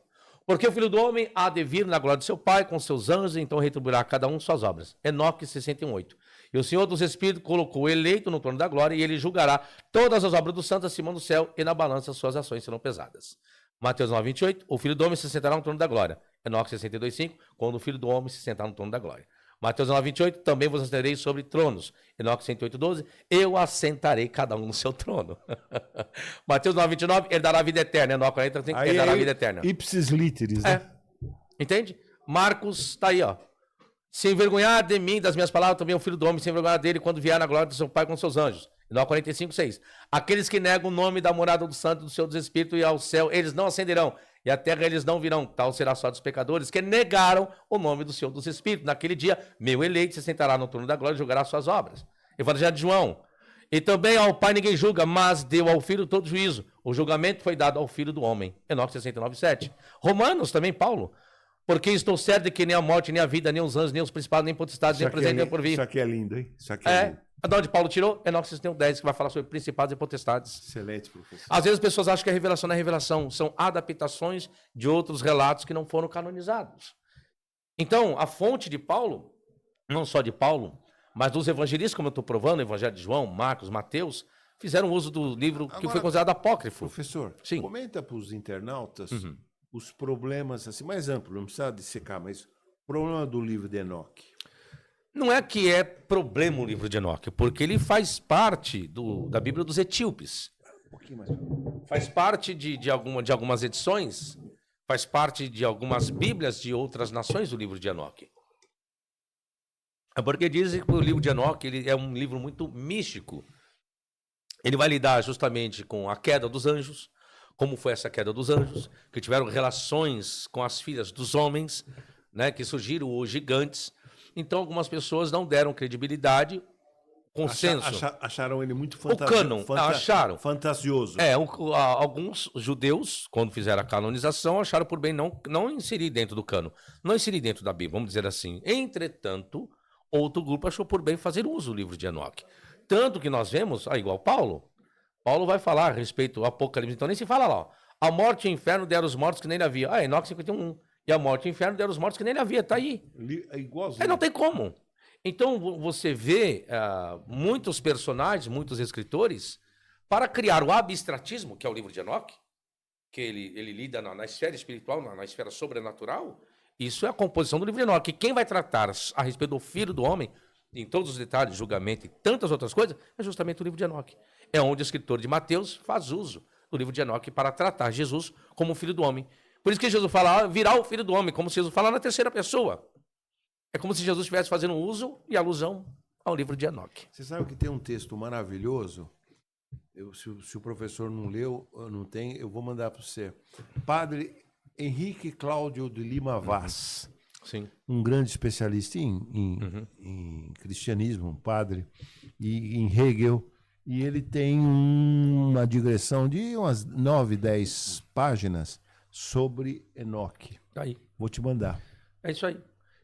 Porque o Filho do Homem há de vir na glória de seu Pai com seus anjos, e então retribuirá a cada um suas obras. Enoque 61:8. E o Senhor dos Espíritos colocou o eleito no trono da glória, e ele julgará todas as obras dos santos acima do céu, e na balança suas ações serão pesadas. Mateus 9:28. O Filho do Homem se sentará no trono da glória. Enoque 62:5. Quando o Filho do Homem se sentar no trono da glória. Mateus 9:28. Também vos assentarei sobre tronos. Enoque 108:12. Eu assentarei cada um no seu trono. Mateus 9:29. Ele dará a vida eterna. Enoque 45. Ele dará a vida eterna. Ipsis literis, né? Entende? Marcos tá aí, ó. Se envergonhar de mim, das minhas palavras, também o Filho do Homem se envergonhar dele quando vier na glória do seu Pai com seus anjos. Enoque 45:6. Aqueles que negam o nome da morada do Santo, do Senhor dos Espíritos e ao céu, eles não ascenderão, e à terra eles não virão. Tal será só dos pecadores que negaram o nome do Senhor dos Espíritos. Naquele dia, meu eleito se sentará no trono da glória e julgará suas obras. Evangelho de João. E também ao Pai ninguém julga, mas deu ao Filho todo juízo. O julgamento foi dado ao Filho do Homem. Enoque 69:7. Romanos, também Paulo. Porque estou certo de que nem a morte, nem a vida, nem os anjos, nem os principados, nem potestades, nem presente, nem por vir. Isso aqui é lindo, hein? Isso aqui é lindo. De onde Paulo tirou? Enoque 61:10, que vai falar sobre principados e potestades. Excelente, professor. Às vezes as pessoas acham que a revelação não é revelação, são adaptações de outros relatos que não foram canonizados. Então, a fonte de Paulo, não só de Paulo, mas dos evangelistas, como eu estou provando, o Evangelho de João, Marcos, Mateus, fizeram uso do livro que foi considerado apócrifo. Professor, sim, comenta para os internautas os problemas, assim, mais amplo, não precisa dissecar, mas o problema do livro de Enoque. Não é que é problema o livro de Enoque, porque ele faz parte da Bíblia dos etíopes. Um pouquinho mais. Faz parte de algumas edições, faz parte de algumas Bíblias de outras nações do livro de Enoque. É porque dizem que o livro de Enoque ele é um livro muito místico. Ele vai lidar justamente com a queda dos anjos, como foi essa queda dos anjos, que tiveram relações com as filhas dos homens, né, que surgiram os gigantes. Então, algumas pessoas não deram credibilidade, consenso. Acharam ele muito O cânon, acharam. Fantasioso. Alguns judeus, quando fizeram a canonização, acharam por bem não inserir dentro do cânon, não inserir dentro da Bíblia, vamos dizer assim. Entretanto, outro grupo achou por bem fazer uso do livro de Enoque. Tanto que nós vemos, igual Paulo vai falar a respeito do Apocalipse, então nem se fala lá, ó, a morte e o inferno deram os mortos que nem havia. Enoque 51. E a morte e o inferno deram os mortos que nem havia, tá aí. É igualzinho. Não tem como. Então você vê muitos personagens, muitos escritores, para criar o abstratismo, que é o livro de Enoque, que ele lida na esfera espiritual, na esfera sobrenatural. Isso é a composição do livro de Enoque. Quem vai tratar a respeito do Filho do Homem, em todos os detalhes, julgamento e tantas outras coisas, é justamente o livro de Enoque. É onde o escritor de Mateus faz uso do livro de Enoque para tratar Jesus como o Filho do Homem. Por isso que Jesus fala, virá o Filho do Homem, como se Jesus fala na terceira pessoa. É como se Jesus estivesse fazendo uso e alusão ao livro de Enoque. Você sabe que tem um texto maravilhoso? Se o professor não leu, não tem, eu vou mandar para você. Padre Henrique Cláudio de Lima Vaz. Sim. Um grande especialista em cristianismo, um padre, e em Hegel. E ele tem uma digressão de umas 9, 10 páginas sobre Enoque. Aí. Vou te mandar. É isso aí.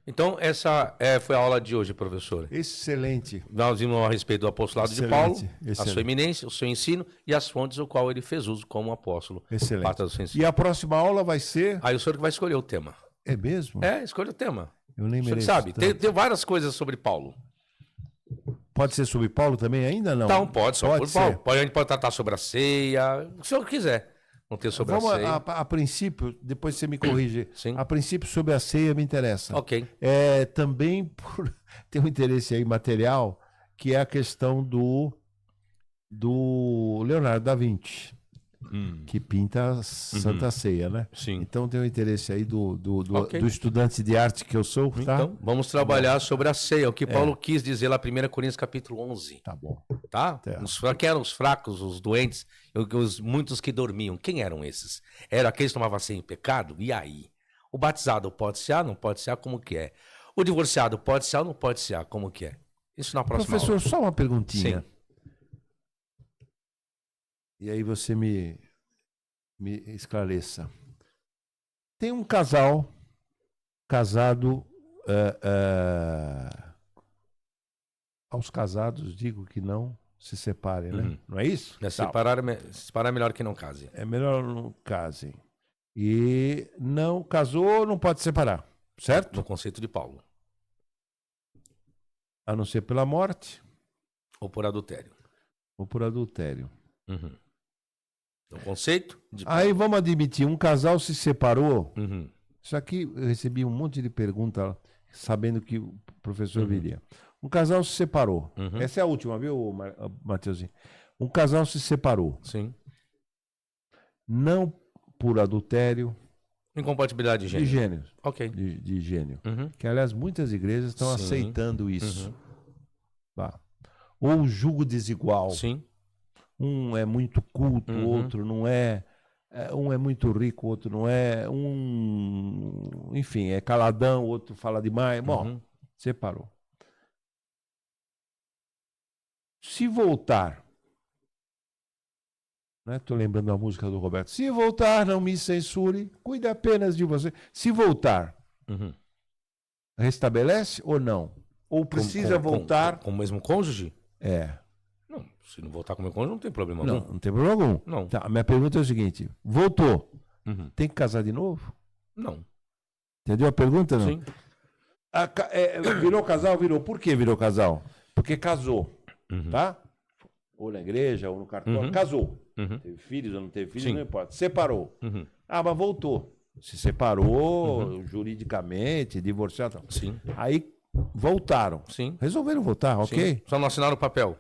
Então, essa foi a aula de hoje, professor. Excelente. Nós vimos a respeito do apostolado de Paulo, a sua eminência, o seu ensino e as fontes do qual ele fez uso como apóstolo. Excelente. E a próxima aula vai ser... Aí o senhor que vai escolher o tema. É mesmo? Escolha o tema. Eu nem mereço. O senhor sabe, tem várias coisas sobre Paulo. Pode ser sobre Paulo também ainda, não? Então, pode sobre Paulo. A gente pode tratar sobre a ceia, o que o senhor quiser. Não ter sobre a ceia. A princípio, depois você me corrige. Sim. A princípio, sobre a ceia me interessa. Ok. Também tem um interesse aí material, que é a questão do Leonardo da Vinci, que pinta a Santa Ceia, né? Sim. Então tem um interesse aí do estudante de arte que eu sou, tá? Então, vamos trabalhar sobre a ceia, o que Paulo quis dizer lá em 1 Coríntios capítulo 11. Tá bom. Tá? Quem eram os fracos, os doentes, muitos que dormiam. Quem eram esses? Eram aqueles que tomavam ceia em pecado? E aí? O batizado pode ser, não pode ser, como que é? O divorciado pode ser, não pode ser, como que é? Isso na próxima Professor, aula. só uma perguntinha. Sim. E aí você me esclareça. Tem um casal casado... aos casados digo que não se separem, né? Não é isso? Separar é melhor que não case. É melhor não casem. E não casou, não pode separar, certo? No conceito de Paulo. A não ser pela morte. Ou por adultério. Ou por adultério. No conceito de Aí vamos admitir, um casal se separou. Isso aqui eu recebi um monte de perguntas sabendo que o professor viria. Um casal se separou. Essa é a última, viu, Matheusinho? Um casal se separou. Sim. Não por adultério. Incompatibilidade de gênero. De gênero. Ok. De gênero. Que, aliás, muitas igrejas estão aceitando isso. Tá. Ou julgo desigual. Sim. Um é muito culto, o outro não é. Um é muito rico, o outro não é. Enfim, é caladão, o outro fala demais. Bom, separou. Se voltar, né? Tô lembrando a música do Roberto. Se voltar, não me censure, cuide apenas de você. Se voltar, restabelece ou não? Ou precisa voltar... Com o mesmo cônjuge? Não, se não voltar com o mesmo cônjuge, não tem problema algum. Não tem problema algum. Não. Tá, a minha pergunta é o seguinte, voltou, tem que casar de novo? Não. Entendeu a pergunta, não? Sim. Virou casal? Virou. Por que virou casal? Porque casou, tá? Ou na igreja, ou no cartório. Casou. Teve filhos ou não teve filhos, não importa. Separou. Mas voltou. Se separou juridicamente, divorciado. Sim. Aí voltaram. Sim. Resolveram voltar, ok? Sim. Só não assinaram o papel.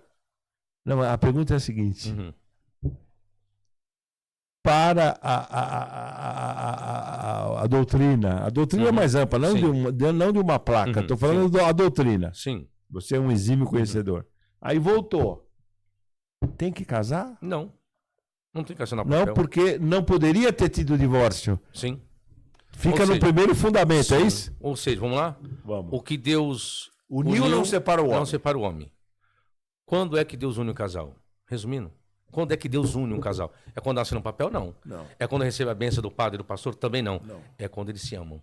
Não, a pergunta é a seguinte. Uhum. Para a doutrina. A doutrina é mais ampla, não, Sim. não de uma placa. Estou falando da doutrina. Sim. Você é um exímio conhecedor. Aí voltou. Tem que casar? Não. Não tem que assinar papel. Não, porque não poderia ter tido divórcio. Sim. Fica Ou no seja, primeiro fundamento, sim. é isso? Ou seja, vamos lá? Vamos. O que Deus Uniu não separa o homem. Não separa o homem. Quando é que Deus une um casal? Resumindo, quando é que Deus une um casal? É quando assina um papel? Não. Não. É quando recebe a bênção do padre e do pastor? Também não. Não. É quando eles se amam.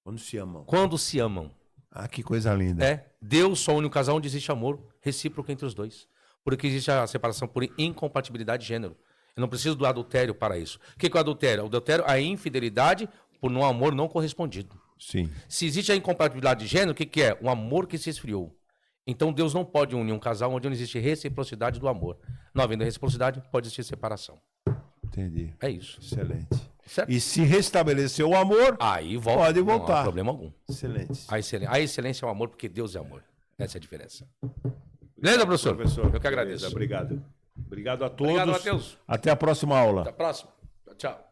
Quando se amam. Quando se amam. Ah, que coisa linda. É. Deus só une um casal onde existe amor recíproco entre os dois. Porque existe a separação por incompatibilidade de gênero. Eu não preciso do adultério para isso. O que é o adultério? O adultério é a infidelidade por um amor não correspondido. Sim. Se existe a incompatibilidade de gênero, o que é? Um amor que se esfriou. Então Deus não pode unir um casal onde não existe reciprocidade do amor. Não havendo reciprocidade, pode existir separação. Entendi. É isso. Excelente. Certo? E se restabeleceu o amor, Aí volta. pode Não há voltar. problema algum. Excelente. A excelência é o amor, porque Deus é amor. Essa é a diferença. Beleza, professor? Eu que agradeço. Beleza, obrigado. Obrigado a todos. Obrigado, Matheus. Até a próxima aula. Até a próxima. Tchau.